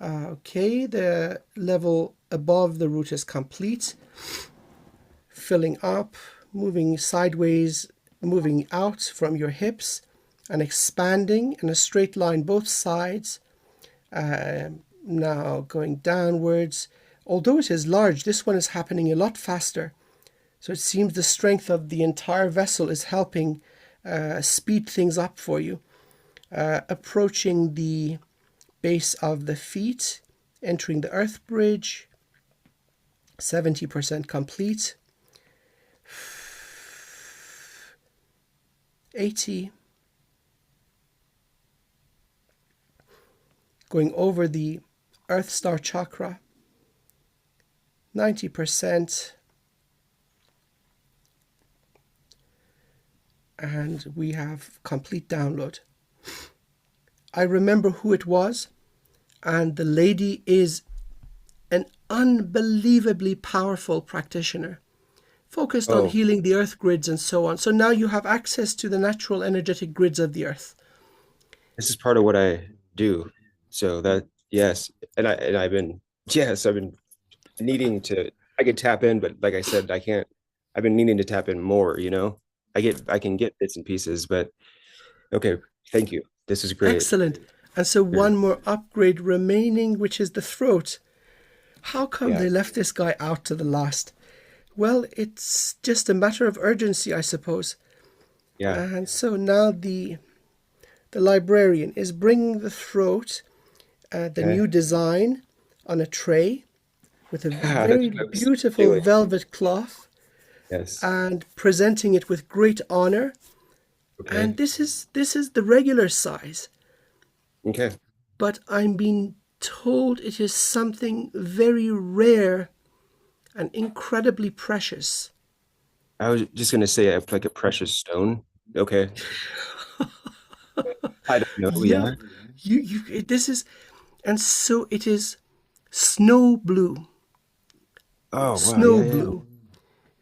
Okay, the level above the root is complete. Filling up, moving sideways, moving out from your hips, and expanding in a straight line both sides. Now going downwards. Although it is large, this one is happening a lot faster. So it seems the strength of the entire vessel is helping speed things up for you. Approaching the base of the feet, entering the earth bridge, 70% complete, 80, going over the earth star chakra, 90%, and we have complete download. I remember who it was, and the lady is an unbelievably powerful practitioner, focused on Oh, healing the earth grids and so on. So now you have access to the natural energetic grids of the earth. this is part of what I do. So that yes, and I've been yes, I've been needing to. I could tap in, but like I said, I can't. I've been needing to tap in more. I can get bits and pieces, but okay. Thank you. This is great. Excellent. And so one more upgrade remaining, which is the throat. How come Yeah. they left this guy out to the last? Well, it's just a matter of urgency, I suppose. Yeah. And so now the librarian is bringing the throat, the Okay. new design, on a tray with a That's very what I was beautiful feeling. velvet cloth, Yes. and presenting it with great honor. Okay. And this is the regular size, Okay. but I'm being told it is something very rare and incredibly precious. I was just gonna say like a precious stone. Okay. I don't know. Yeah, Yeah. this is, and so it is snow blue, Oh wow. snow Yeah. Yeah. blue,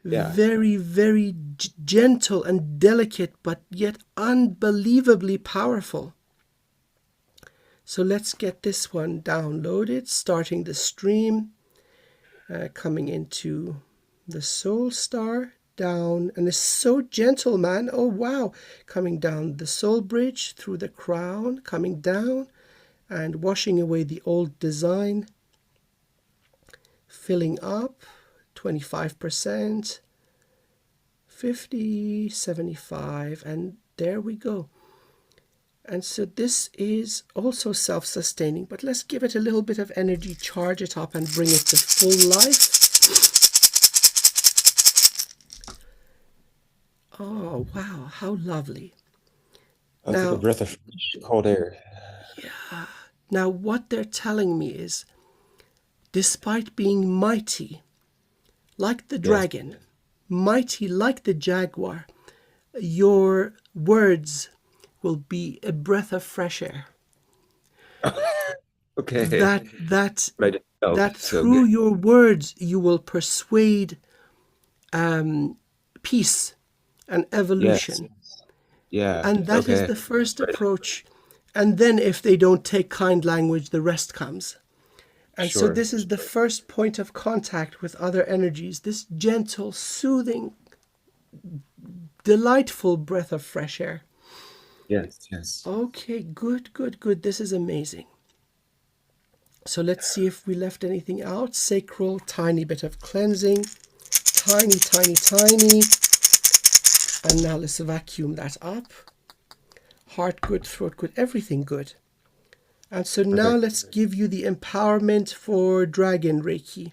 Yeah. very, very gentle and delicate, but yet unbelievably powerful. So let's get this one downloaded, starting the stream, coming into the soul star, down, and it's so gentle, man. Oh wow, coming down the soul bridge through the crown, coming down and washing away the old design, filling up, 25%, 50, 75, and there we go. And so this is also self-sustaining, but let's give it a little bit of energy, charge it up, and bring it to full life. Oh, wow, how lovely. I took a breath of cold air. Yeah. Now, what they're telling me is, despite being mighty, like the Yes. dragon, mighty like the jaguar, your words will be a breath of fresh air. Okay. That But I just felt that so through good. your words you will persuade peace and Yes. evolution. Yeah. And that is Okay. the first Right. approach. And then if they don't take kind language, the rest comes. And so Sure. this is the first point of contact with other energies, this gentle, soothing, delightful breath of fresh air. Yes. Yes. Okay, good, good, good. This is amazing. So let's see if we left anything out. Sacral, tiny bit of cleansing. Tiny, tiny, tiny. And now let's vacuum that up. Heart good, throat good, everything good. And so now Perfect. let's give you the empowerment for Dragon Reiki.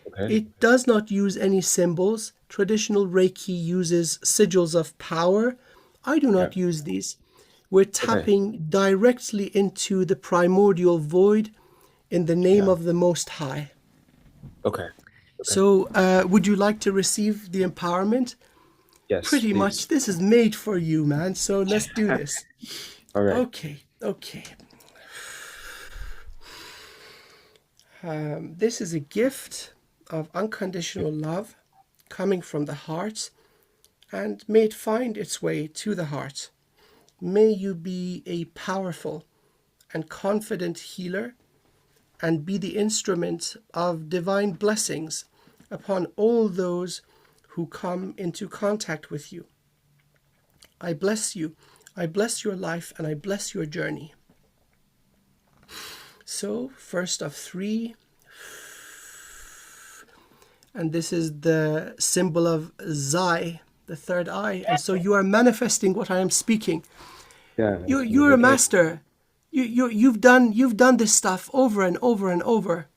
Okay. It does not use any symbols. Traditional Reiki uses sigils of power. I do Yeah. not use these. We're Okay. tapping directly into the primordial void in the name Yeah. of the Most High. Okay. Okay. So, would you like to receive the empowerment? Yes, Pretty much, please. this is made for you, man. So let's do this. All right. Okay, okay. This is a gift of unconditional love coming from the heart, and may it find its way to the heart. May you be a powerful and confident healer and be the instrument of divine blessings upon all those who come into contact with you. I bless you. I bless your life and I bless your journey. So, first of three, and this is the symbol of Zai, the third eye. And so you are manifesting what I am speaking. Yeah. You're a Okay. master. You've done this stuff over and over and over.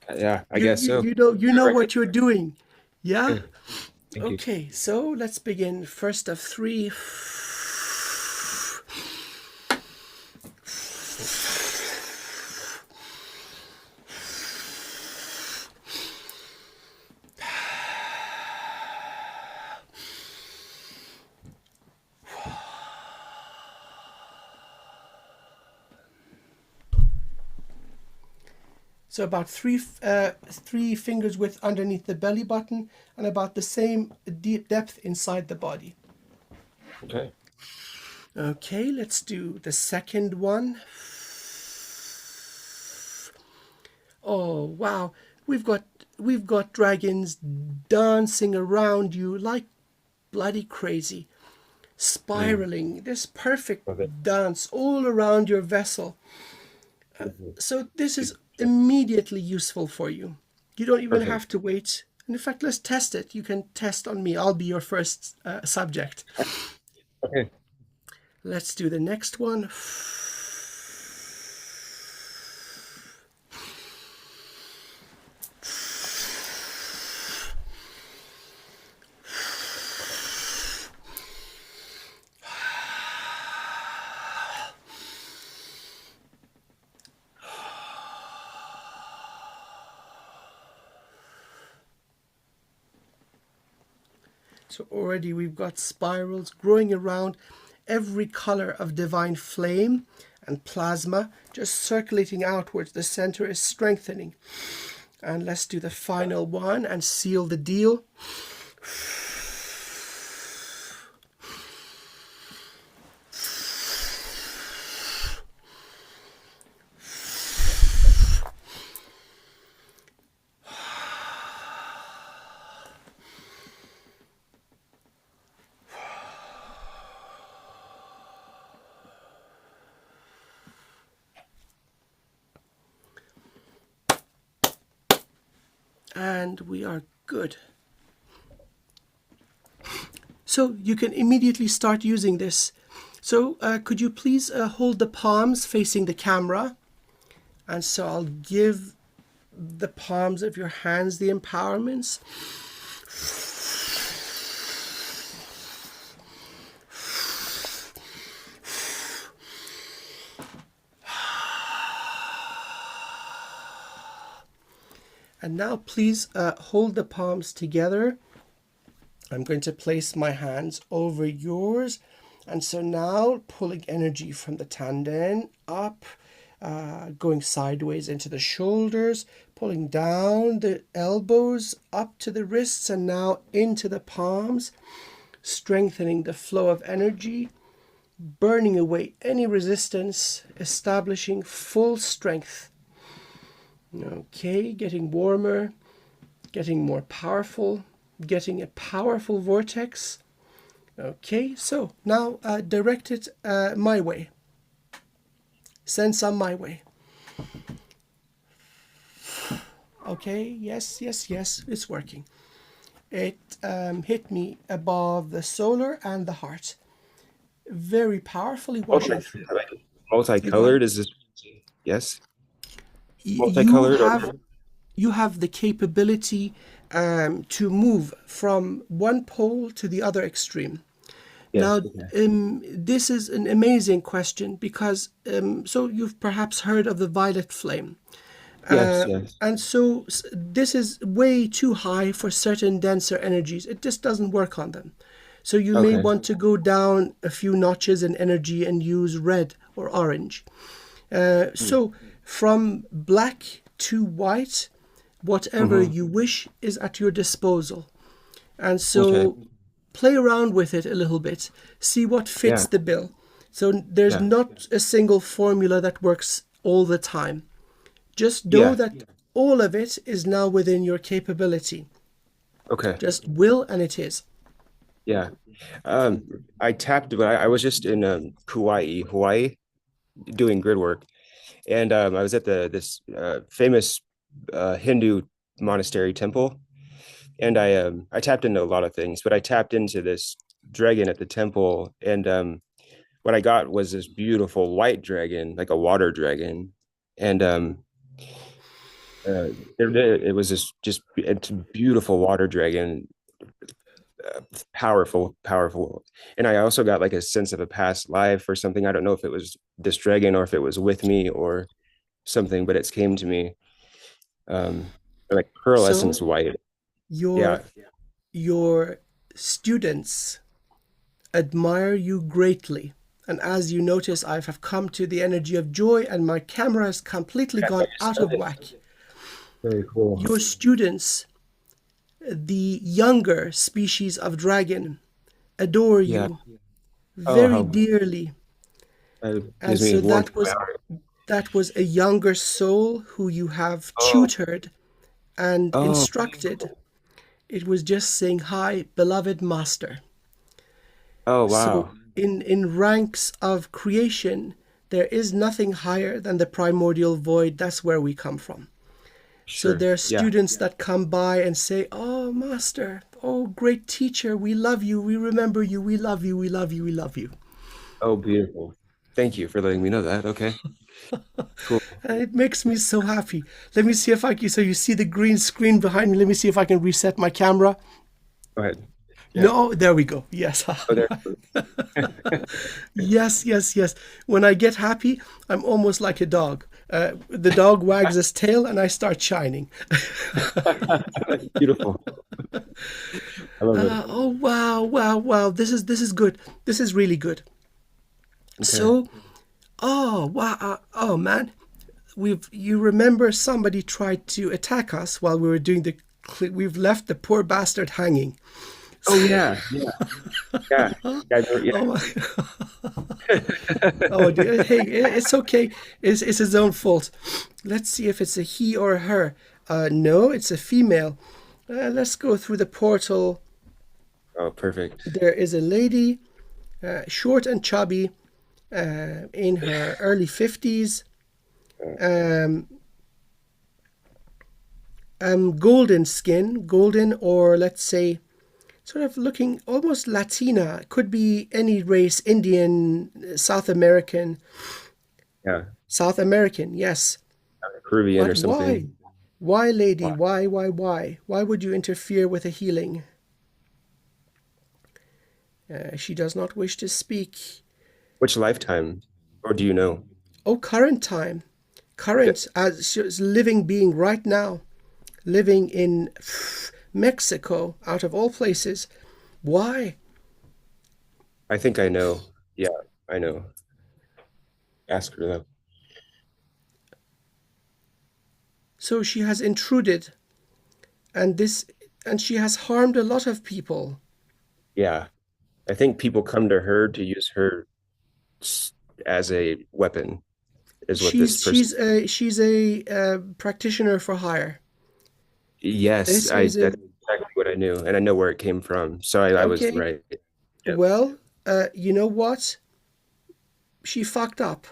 Yeah, I guess so. You know what you're doing. Yeah? Okay. Thank you. Okay, so let's begin. First of three. So about three fingers width underneath the belly button and about the same deep depth inside the body. Okay. Okay, let's do the second one. Oh wow, we've got dragons dancing around you like bloody crazy, Yeah. spiraling this perfect Love it. dance all around your vessel. Mhm. So this is immediately useful for you. You don't even have Perfect. to wait. And in fact, let's test it. You can test on me. I'll be your first subject. Okay. Let's do the next one. So already we've got spirals growing around every color of divine flame and plasma, just circulating outwards. The center is strengthening. And let's do the final one and seal the deal. And we are good. So you can immediately start using this. So could you please hold the palms facing the camera? And so I'll give the palms of your hands the empowerments. And now please hold the palms together. I'm going to place my hands over yours. And so now pulling energy from the tanden up, going sideways into the shoulders, pulling down the elbows up to the wrists and now into the palms, strengthening the flow of energy, burning away any resistance, establishing full strength. Okay, getting warmer, getting more powerful, getting a powerful vortex. Okay, so now direct it my way. Send some my way. Okay, yes, it's working. It hit me above the solar and the heart. Very powerfully washing through. Go Multicolored, is this? Yes. You Multicolored or? have the capability to move from one pole to the other extreme. Yes. Now, Okay. this is an amazing question because so you've perhaps heard of the violet flame. Yes. Yes. And so this is way too high for certain denser energies. It just doesn't work on them. So you may Okay. want to go down a few notches in energy and use red or orange. So from black to white, whatever Mm-hmm. you wish is at your disposal. And Okay. so play around with it a little bit, see what fits Yeah. the bill. So there's Yeah. not a single formula that works all the time. Just know Yeah. that all of it is now within your capability. Okay. Just will and it is. Yeah. I tapped, but I was just in Hawaii, doing grid work, and I was at this famous Hindu monastery temple, and I tapped into a lot of things, but I tapped into this dragon at the temple, and what I got was this beautiful white dragon, like a water dragon, and uh, it was this just it's a beautiful water dragon, powerful. And I also got like a sense of a past life or something. I don't know if it was this dragon or if it was with me or something, but it's came to me. Um, like pearlescence So white. Yeah. your your students admire you greatly. And as you notice, I have come to the energy of joy and my camera has completely Yeah, I gone just out said of it. whack. Very cool. Your students, the younger species of dragon, adore Yeah. you Oh, very how dearly. And gives me so warmth. that was a younger soul who you have Oh, tutored and oh, instructed. It was just saying, "Hi, beloved master." oh, So wow. in ranks of creation, there is nothing higher than the primordial void. That's where we come from. So Sure. there are Yeah. students that come by and say, "Oh, master, oh, great teacher, we love you, we remember you, we love you, we love you, we love you." Oh, beautiful. Thank you for letting me know that. Okay. Cool. And it makes me so happy. Let me see if I can. So you see the green screen behind me. Let me see if I can reset my camera. Go ahead. Yeah. No, there we go. Yes. Oh, there. Yes. When I get happy, I'm almost like a dog. The dog wags his tail and I start shining. Beautiful. I love it. Oh, wow. This is good. This is really good. Okay. So, oh, wow. Oh, man. You remember somebody tried to attack us while we were doing we've left the poor bastard hanging. Oh, yeah. Yeah. Yeah. Oh Yeah. my. Oh, dear. Hey, it's okay. It's his own fault. Let's see if it's a he or a her. No, it's a female. Let's go through the portal. Oh, perfect. There is a lady, short and chubby, in her early 50s. Um, golden skin, golden, or let's say sort of looking almost Latina. Could be any race, Indian, South American. Yeah, South American, yes. Peruvian or But why? something. Why, lady? Wow. Why, why, why? Why would you interfere with a healing? She does not wish to speak. Which lifetime, or do you know? Oh, current time. Okay. Current, as she's living being right now. Living in Mexico, out of all places. Why? I think I know. Yeah, I know. Ask her though. So she has intruded, and this, and she has harmed a lot of people. Yeah, I think people come to her to use her s- as a weapon, is what this She's person. she's a she's a practitioner for hire. Yes, This I is a that's exactly what I knew, and I know where it came from. So I was okay. right. Yep. Well, you know what? She fucked up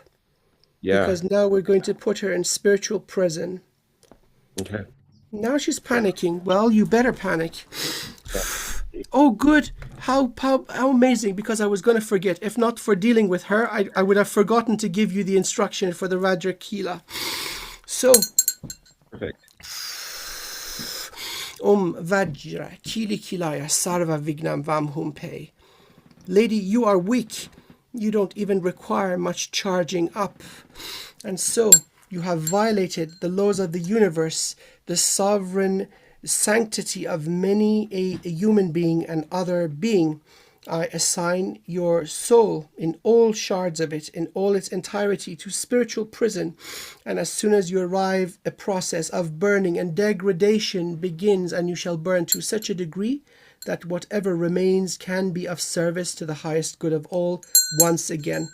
Yeah. because now we're going to put her in spiritual prison. Okay. Now she's panicking. Well, you better panic. Yeah. Oh, good. How amazing, because I was going to forget. If not for dealing with her, I would have forgotten to give you the instruction for the Vajra Kila. So, Perfect. Vajra Kili Kilaya Sarva Vignam Vam Humpe. Lady, you are weak. You don't even require much charging up. And so you have violated the laws of the universe, the sovereign sanctity of many a human being and other being. I assign your soul in all shards of it, in all its entirety, to spiritual prison. And as soon as you arrive, a process of burning and degradation begins, and you shall burn to such a degree that whatever remains can be of service to the highest good of all once again.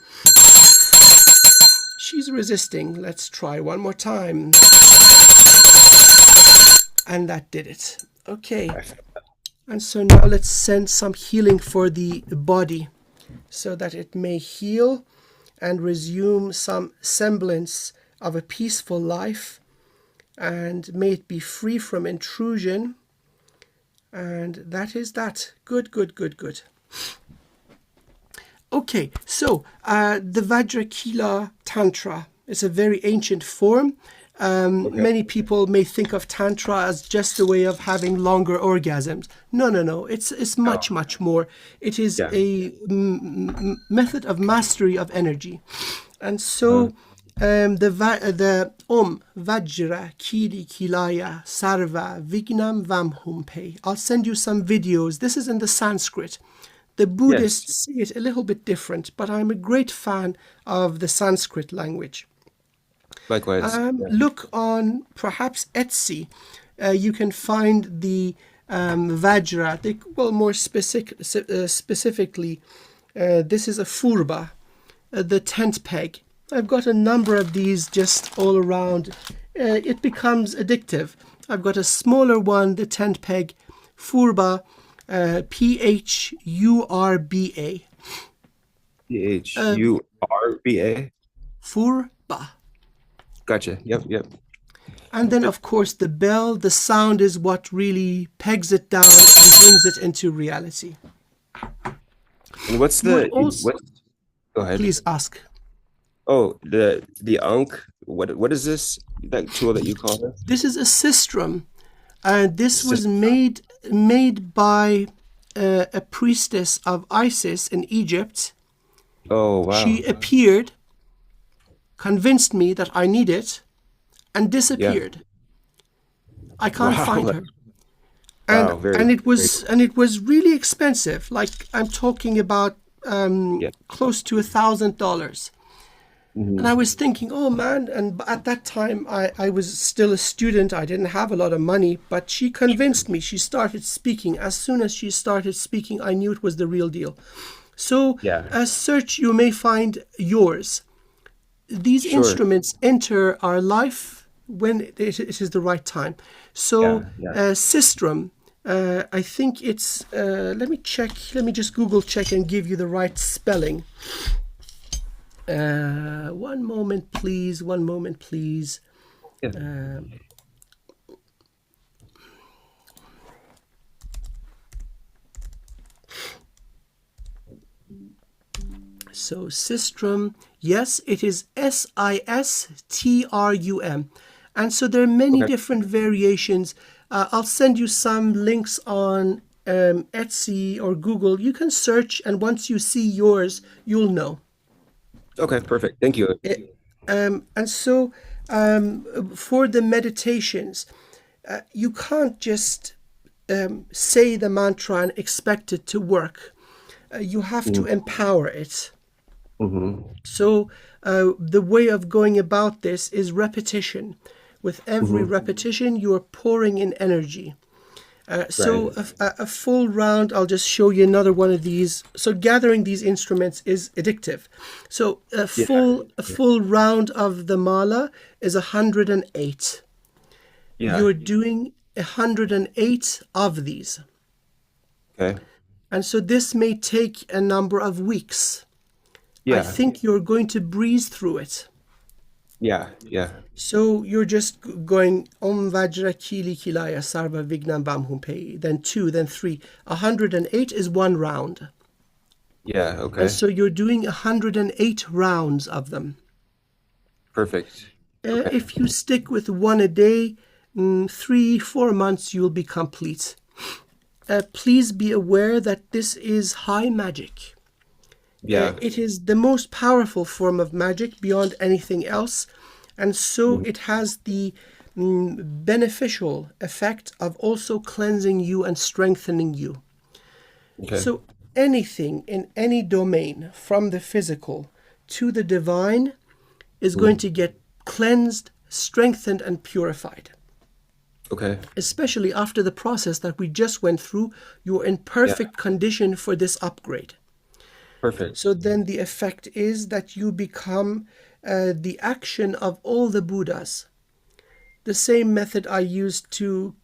She's resisting. Let's try one more time. And that did it. Okay. And so now let's send some healing for the body so that it may heal and resume some semblance of a peaceful life, and may it be free from intrusion. And that is that. Good, good, good, good. Okay, so the Vajrakila Tantra is a very ancient form. Okay. Many people may think of Tantra as just a way of having longer orgasms. No, no, no. It's much, Oh, much more. It is yeah. a method of mastery of energy. And Uh, so the Vajra Kili Kilaya Sarva Vignam Vamhumpe. I'll send you some videos. This is in the Sanskrit. The yes. Buddhists see it a little bit different, but I'm a great fan of the Sanskrit language. Likewise. Yeah. Look on perhaps Etsy. You can find the Vajra. Well, more specifically, this is a furba, the tent peg. I've got a number of these just all around. It becomes addictive. I've got a smaller one, the tent peg, furba, Phurba, Phurba. furba. Gotcha. Yep. Yep. And then, of course, the bell, the sound is what really pegs it down and brings it into reality. And what's You would the also, what? Go ahead. please ask. Oh, the Ankh. What is this? That tool that you call this? This is a sistrum, and this It's just. was made by a priestess of Isis in Egypt. Oh She wow. appeared, convinced me that I need it, and Yeah. disappeared. I can't find Wow. her. Wow. And Very it very was cool. and it was really expensive. Like I'm talking about Yeah. close to $1,000. And I Hmm. was thinking, oh man, and at that time I was still a student. I didn't have a lot of money, but she convinced me. She started speaking. As soon as she started speaking, I knew it was the real deal. So, Yeah. search, you may find yours. These Sure. instruments enter our life when it is the right time. So, Yeah. Yeah. Sistrum, I think it's, let me check, let me just Google check and give you the right spelling. One moment, please. One moment, please. Yeah. So sistrum, yes, it is Sistrum. And so there are many Okay. different variations. I'll send you some links on Etsy or Google. You can search, and once you see yours, you'll know. Okay, perfect. Thank you. And so for the meditations, you can't just say the mantra and expect it to work. You have to empower it. Mm-hmm. So the way of going about this is repetition. With every Mm-hmm. repetition, you are pouring in energy. So Right. a full round, I'll just show you another one of these. So gathering these instruments is addictive. So Yeah. a full round of the mala is 108. Yeah. You're doing 108 of these. Okay. And so this may take a number of weeks. I Yeah. think you're going to breeze through it. Yeah. Yeah. So you're just going Om Vajra Kili Kilaya Sarva Vignam Bam Humpei, then two, then three. 108 is one round. Yeah. And Okay. so you're doing 108 rounds of them. Perfect. Okay. If you stick with one a day, 3-4 months, you'll be complete. Please be aware that this is high magic. Yeah. It is the most powerful form of magic beyond anything else. And so Mhm. it has the beneficial effect of also cleansing you and strengthening you. Okay. So anything in any domain, from the physical to the divine, is going Mhm. to get cleansed, strengthened, and purified. Okay. Especially after the process that we just went through, you're in Yeah. perfect condition for this upgrade. Perfect. So then the effect is that you become the action of all the Buddhas. The same method I used to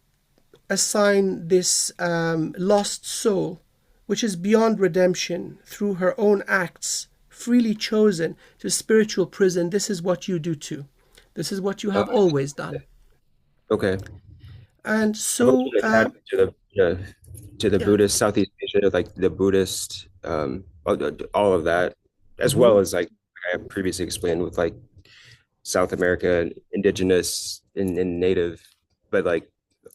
assign this lost soul, which is beyond redemption through her own acts, freely chosen, to spiritual prison. This is what you do too. This is what you Oh, have always done. okay. And I've also so, been added to the yeah. Buddhist Southeast Asia, like the Buddhist, all of that, as well Mhm. as like I have previously explained with like South America, indigenous and native, but like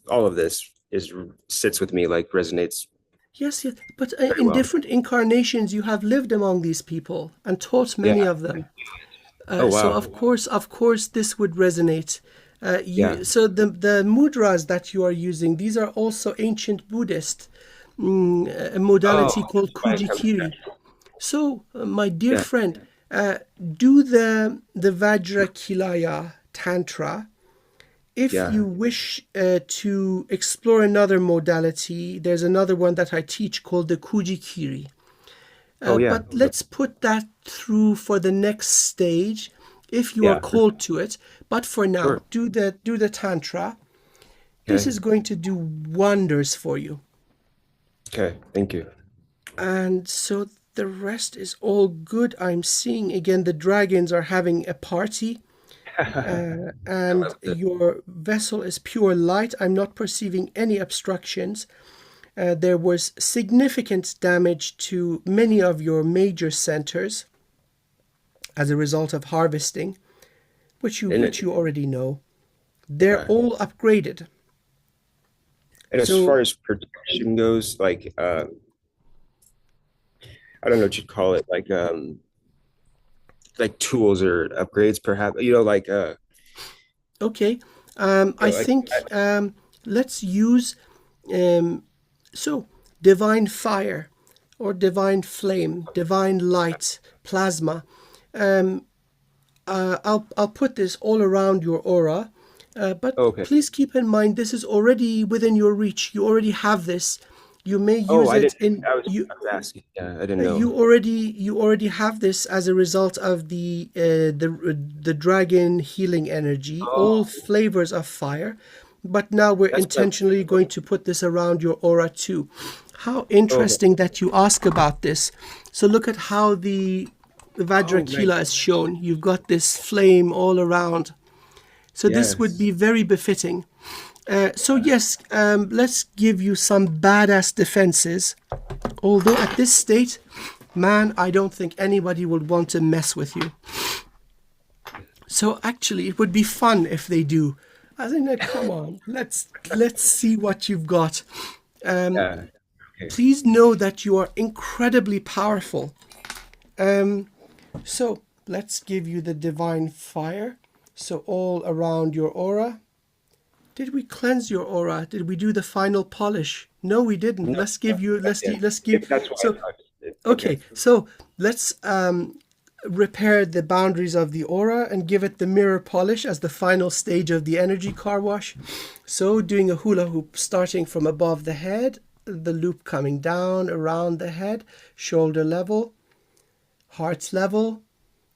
all of this is sits with me, like resonates Yes, yes. But very in well. different incarnations, you have lived among these people and taught Yeah. many of them. Oh So wow. of course, this would resonate. Yeah. So the mudras that you are using, these are also ancient Buddhist a Oh, modality called that's why it comes Kujikiri. back. So, my dear Yeah. friend, do the Vajra Kilaya Tantra. If Yeah. you wish to explore another modality, there's another one that I teach called the Kujikiri. Oh yeah. But let's put that through for the next stage if you are Yeah. called to it. But for now, Sure. do the Tantra. This Okay. is going to do wonders for you. Okay. Thank you. And so the rest is all good. I'm seeing again the dragons are having a party, I and love this. your vessel is pure light. I'm not perceiving any obstructions. There was significant damage to many of your major centers as a result of harvesting, And which you already know. They're okay. all upgraded. And as So far as protection goes, like I don't know what you'd call it, like tools or upgrades, perhaps. okay, I Like think let's use um, so divine fire or divine flame, divine light, plasma. Um, I'll put this all around your aura, but okay. please keep in mind this is already within your reach. You already have this. You may Oh, use I it didn't. in I was asking. Yeah, I didn't know. you already have this as a result of the dragon healing energy, all Oh, flavors of fire. But now we're that's what intentionally going to put this around your aura too. How okay. interesting that you ask about this. So look at how the Oh, nice. Vajrakila is shown. You've got this flame all around. So this would Yes. be very befitting. So yes, let's give you some badass defenses. Although at this state, man, I don't think anybody would want to mess with you. So actually, it would be fun if they do. I think, no, come on, let's see what you've got. Yeah. Okay. Please know that you are incredibly powerful. So let's give you the divine fire. So all around your aura. Did we cleanse your aura? Did we do the final polish? No, we didn't. No, Let's give you. Let's yeah. give. That's why I So thought okay. okay. So let's repair the boundaries of the aura and give it the mirror polish as the final stage of the energy car wash. So doing a hula hoop, starting from above the head, the loop coming down around the head, shoulder level, heart level,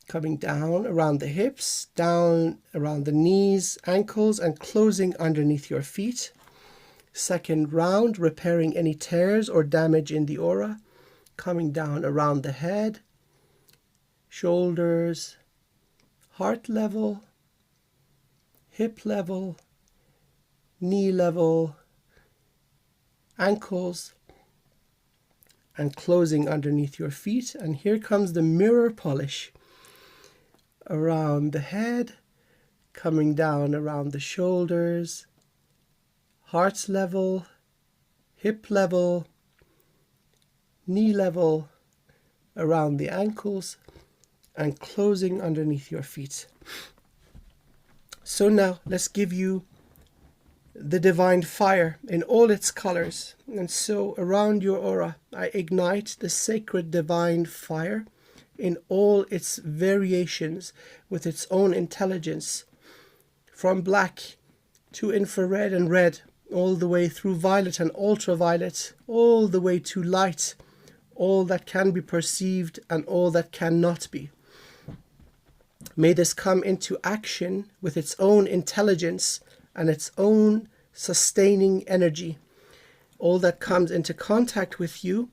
coming down around the hips, down around the knees, ankles, and closing underneath your feet. Second round, repairing any tears or damage in the aura, coming down around the head, shoulders, heart level, hip level, knee level, ankles, and closing underneath your feet. And here comes the mirror polish. Around the head, coming down around the shoulders, heart level, hip level, knee level, around the ankles, and closing underneath your feet. So now let's give you the divine fire in all its colors. And so around your aura, I ignite the sacred divine fire in all its variations with its own intelligence, from black to infrared and red, all the way through violet and ultraviolet, all the way to light, all that can be perceived and all that cannot be. May this come into action with its own intelligence and its own sustaining energy. All that comes into contact with you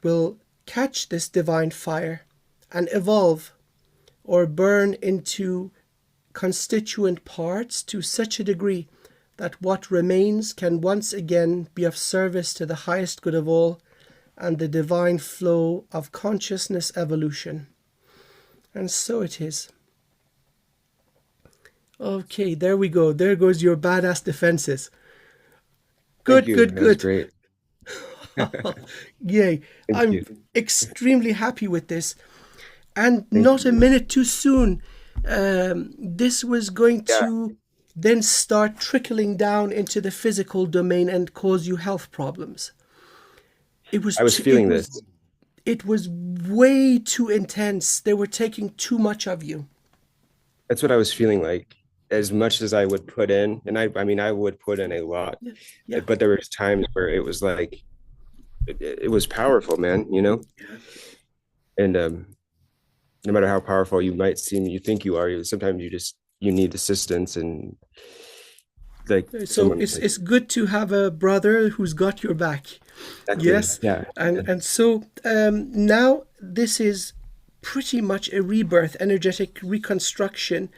will catch this divine fire and evolve or burn into constituent parts to such a degree that what remains can once again be of service to the highest good of all and the divine flow of consciousness evolution. And so it is. Okay, there we go. There goes your badass defenses. Good, Thank you. good, That was good. great. Yay. Thank I'm you. extremely happy with this. And not a minute too soon. This was going Yeah, to then start trickling down into the physical domain and cause you health problems. It was I was feeling this. it was way too intense. They were taking too much of you. That's what I was feeling like. As much as I would put in, and I mean, I would put in a lot, Yeah. Yeah. but there was times where it was like it was powerful, man, you know? And no matter how powerful you might seem, you think you are, sometimes you need assistance and like So someone like it's good to have a brother who's got your back. exactly, Yes. yeah, And so now this is pretty much a rebirth, energetic reconstruction,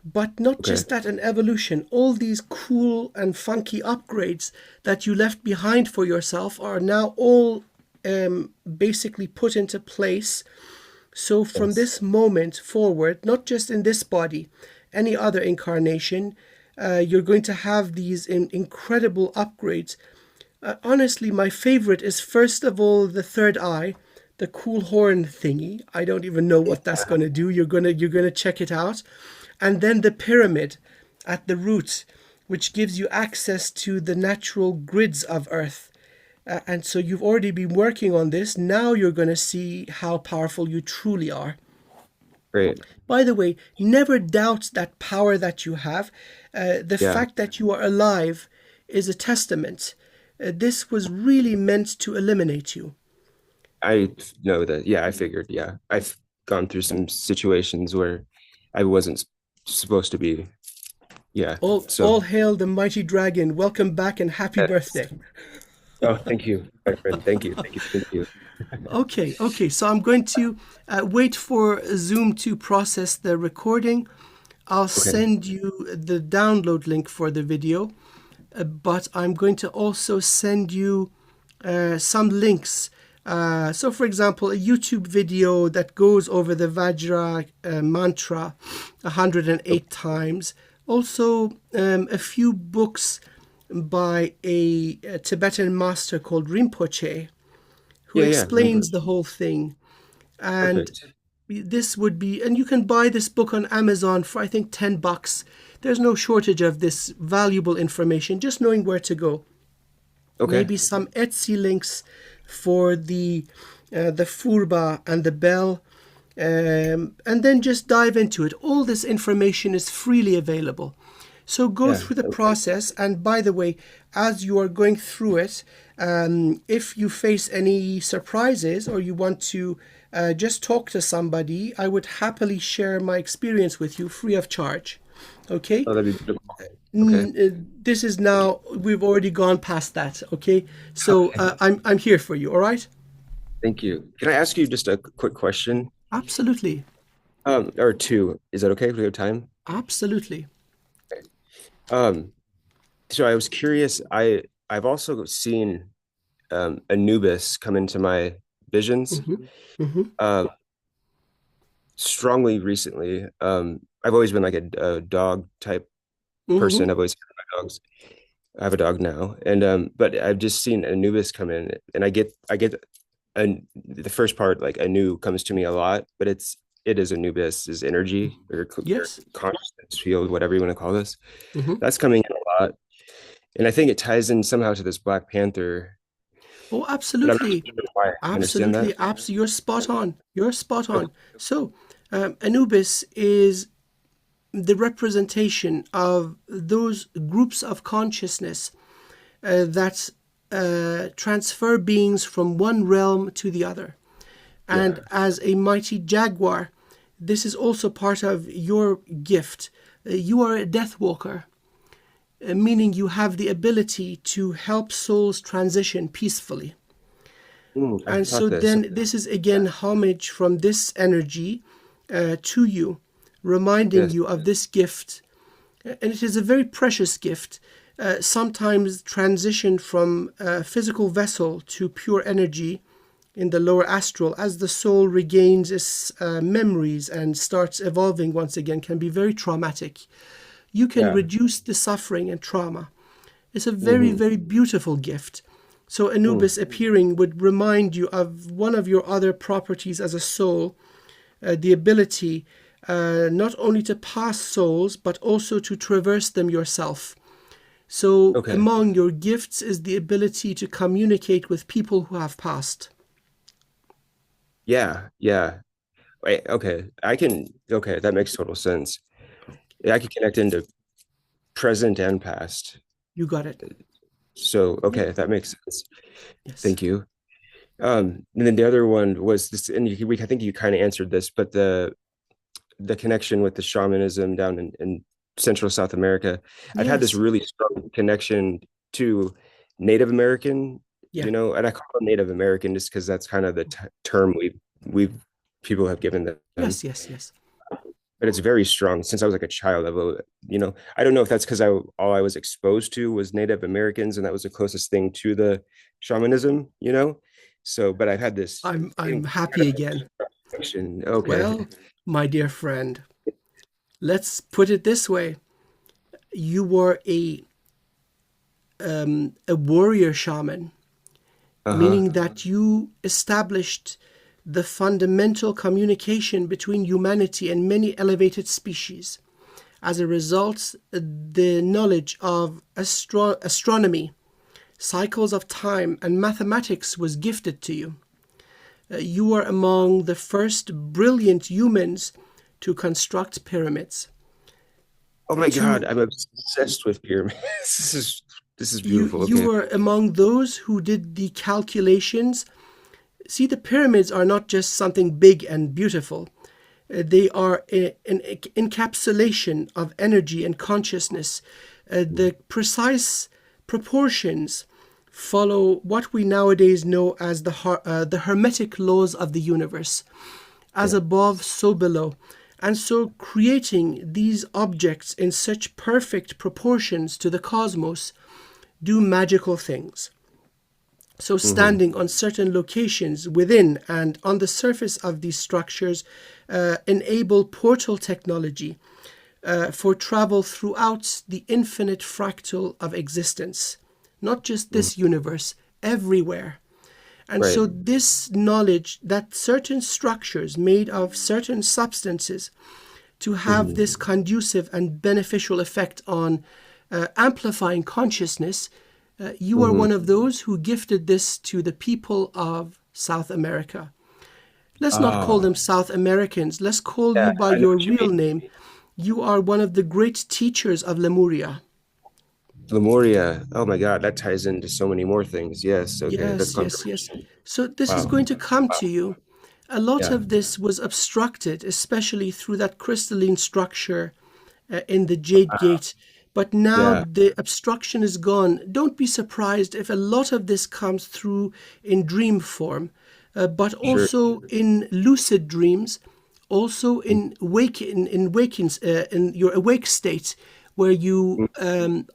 but not okay, just that, an evolution. All these cool and funky upgrades that you left behind for yourself are now all basically put into place. So from yes, this moment forward, not just in this body, any other incarnation, you're going to have these incredible upgrades. Honestly, my favorite is first of all the third eye, the cool horn thingy. I don't even know what that's going to do. You're gonna check it out. And then the pyramid at the root, which gives you access to the natural grids of Earth. And so you've already been working on this. Now you're going to see how powerful you truly are. great, By the way, never doubt that power that you have. The yeah. fact that you are alive is a testament. This was really meant to eliminate you. I know that, yeah, I figured, yeah, I've gone through some situations where I wasn't supposed to be, yeah, All so hail the mighty dragon. Welcome back and happy birthday. oh, thank you, my friend, thank you. Okay. So I'm going to wait for Zoom to process the recording. I'll Okay, send you the download link for the video, but I'm going to also send you some links So, for example, a YouTube video that goes over the Vajra mantra 108 times. Also, a few books by a Tibetan master called Rinpoche, who Yeah, yeah. explains the whole thing. And Perfect. this would be, and you can buy this book on Amazon for I think $10. There's no shortage of this valuable information, just knowing where to go. Okay. Maybe some Etsy links for the furba and the bell, and then just dive into it. All this information is freely available. So go Yeah. through the Okay. process. And by the way, as you are going through it, if you face any surprises or you want to just talk to somebody, I would happily share my experience with you free of charge. Okay? Oh, that'd be beautiful. Okay. This is now, we've already gone past that. Okay? So Okay. I'm here for you. All right? Thank you. Can I ask you just a quick question? Absolutely. Or two. Is that okay if we have time? Absolutely. Um, so I was curious. I've also seen Anubis come into my visions Hmm. Hmm. uh, strongly recently. I've always been like a dog type person. Hmm. I've always had my dogs. I have a dog now, and but I've just seen Anubis come in, and I get and the first part like Anu comes to me a lot, but it is Anubis, is energy or Yes. consciousness field, whatever you want to call this. Hmm. That's coming in a lot, and I think it ties in somehow to this Black Panther, Oh, but I'm not absolutely. sure why. I understand that. Absolutely. Absolutely. You're spot on. You're spot Okay. on. So, Anubis is the representation of those groups of consciousness that transfer beings from one realm to the other. And Yeah. as a mighty jaguar, this is also part of your gift. You are a death walker, meaning you have the ability to help souls transition peacefully. I And so thought this. then this is again homage from this energy to you, reminding Yes. you of this gift. And it is a very precious gift. Sometimes transition from a physical vessel to pure energy in the lower astral as the soul regains its memories and starts evolving once again can be very traumatic. You can Yeah. reduce the suffering and trauma. It's a very, Hmm. very beautiful gift. So Anubis appearing would remind you of one of your other properties as a soul, the ability not only to pass souls, but also to traverse them yourself. So Okay. among your gifts is the ability to communicate with people who have passed. Yeah. Yeah. Wait, okay. I can. Okay, that makes total sense. Yeah, I can connect into present and past. You got it. So, Yeah. okay, that makes sense. Yes. Thank you. And then the other one was this, and I think you kind of answered this, but the connection with the shamanism down in Central South America. I've had this Yes. really strong connection to Native American, Yeah. and I call them Native American just because that's kind of the term we people have given them. Yes. Yes. Yes. But it's very strong since I was like a child. I don't know if that's because all I was exposed to was Native Americans, and that was the closest thing to the shamanism. So, but I've had this I'm happy incredible again. connection. Okay. Well, my dear friend, let's put it this way. You were a warrior shaman, Uh-huh. meaning that you established the fundamental communication between humanity and many elevated species. As a result, the knowledge of astronomy, cycles of time, and mathematics was gifted to you. You were among the first brilliant humans to construct pyramids. Oh my God, To I'm obsessed with pyramids. This is you, beautiful. you Okay. were among those who did the calculations. See, the pyramids are not just something big and beautiful. They are an encapsulation of energy and consciousness. The precise proportions follow what we nowadays know as the hermetic laws of the universe, as Yeah. above, so below. And so, creating these objects in such perfect proportions to the cosmos do magical things. So Hmm. standing on certain locations within and on the surface of these structures enable portal technology for travel throughout the infinite fractal of existence, not just Hmm. this universe, everywhere. And Right. so, this knowledge that certain structures made of certain substances to have Hmm. this conducive and beneficial effect on amplifying consciousness, you are Hmm. one of those who gifted this to the people of South America. Let's not call Oh, them South Americans. Let's call yeah, you by I know your what you real mean. name. You are one of the great teachers of Lemuria. Lemuria. Oh my God, that ties into so many more things. Yes. Okay, that's Yes, yes, yes. confirmation. So this is Wow. going to come to you. A lot Yeah. of this was obstructed, especially through that crystalline structure in the Jade Gate. But now Yeah. the obstruction is gone. Don't be surprised if a lot of this comes through in dream form, but Sure. also in lucid dreams, also in in your awake state, where you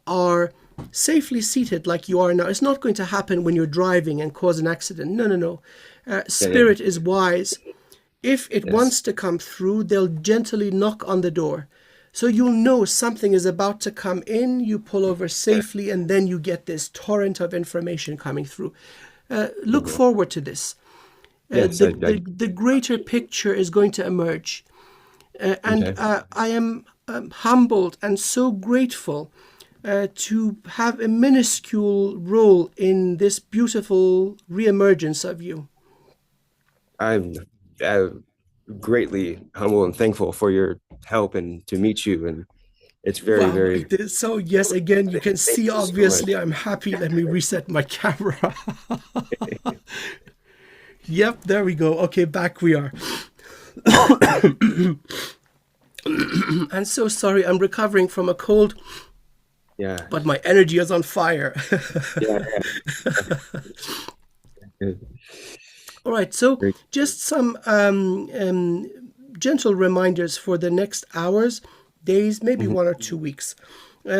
are safely seated like you are now. It's not going to happen when you're driving and cause an accident. No, no, no. Yeah. Yeah. Spirit is wise. If it Yes. wants to come through, they'll gently knock on the door. So you'll know something is about to come in, you pull over Yeah. safely, and then you get this torrent of information coming through. Look Mhm. forward to this. Yes. The greater picture is going to emerge. And Okay. I am humbled and so grateful to have a minuscule role in this beautiful reemergence of you. I'm uh, greatly humble and thankful for your help and to meet you. And it's very, Wow. very, So, yes, again, you can thank see you so much. obviously I'm happy. Let me reset my camera. Yep, there we go. Okay, back we are. I'm so sorry. I'm recovering from a cold, Yeah. but my energy is on fire. Yeah. Yeah. All right, so Great. just some gentle reminders for the next hours, days, maybe Mhm. 1 or 2 weeks.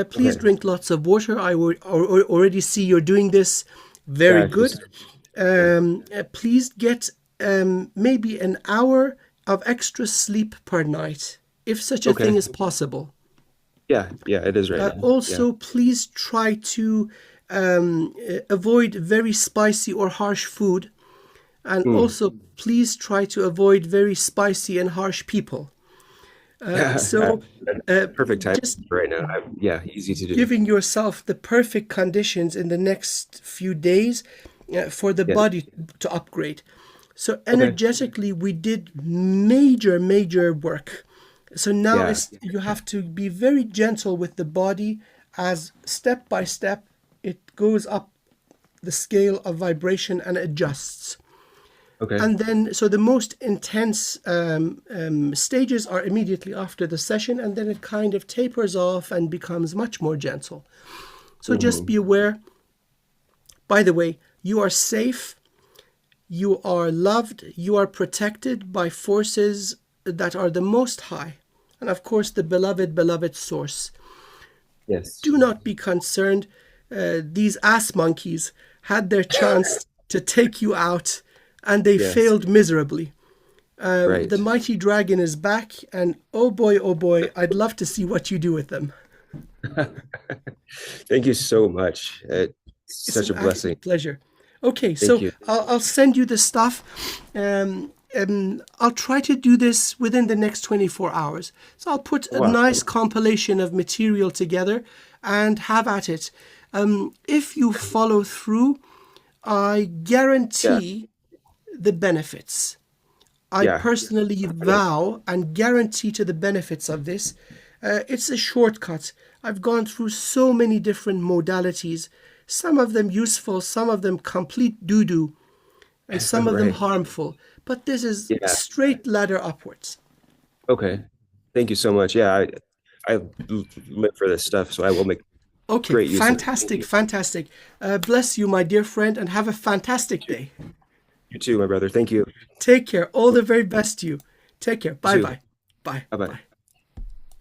Please Okay. drink lots of water. Already see you're doing this very Yeah. good. Just, yeah. Please get maybe an hour of extra sleep per night, if such a thing Okay. is possible. Yeah. Yeah. It is right now. Yeah. Also, please try to avoid very spicy or harsh food. And Mm. also, please try to avoid very spicy and harsh people. Yeah. So, uh, Perfect time just right now. Yeah. Easy to do. giving yourself the perfect conditions in the next few days for the Yeah. body to upgrade. So, Okay. energetically, we did major, major work. So now Yeah. it's you have to be very gentle with the body as step by step it goes up the scale of vibration and adjusts. Okay. And then, so the most intense stages are immediately after the session, and then it kind of tapers off and becomes much more gentle. So just be Hmm. aware. By the way, you are safe, you are loved, you are protected by forces that are the most high. And of course, the beloved, beloved source. Yes. Do not be concerned. These ass monkeys had their chance to take you out, and they Yes. failed miserably. The Right. mighty dragon is back, and oh boy, I'd love to see what you do with them. Thank you so much. It's It's such an a blessing. absolute pleasure. Okay, Thank so you. I'll send you the stuff. I'll try to do this within the next 24 hours. So I'll put a Wow. nice compilation of material together and have at it. If you follow through, I Yeah. guarantee the benefits. I Yeah. personally vow and guarantee to the benefits of this. It's a shortcut. I've gone through so many different modalities, some of them useful, some of them complete doo doo, and some of them Right. harmful. But this is Yeah. straight ladder upwards. Okay. Thank you so much. Yeah. I live for this stuff, so I will make Okay, great use of it. Thank fantastic, you. fantastic. Bless you, my dear friend, and have a fantastic day. You too, my brother. Thank you. Take care. All the very best to you. Take care. You Bye too. bye. Bye Bye bye. bye.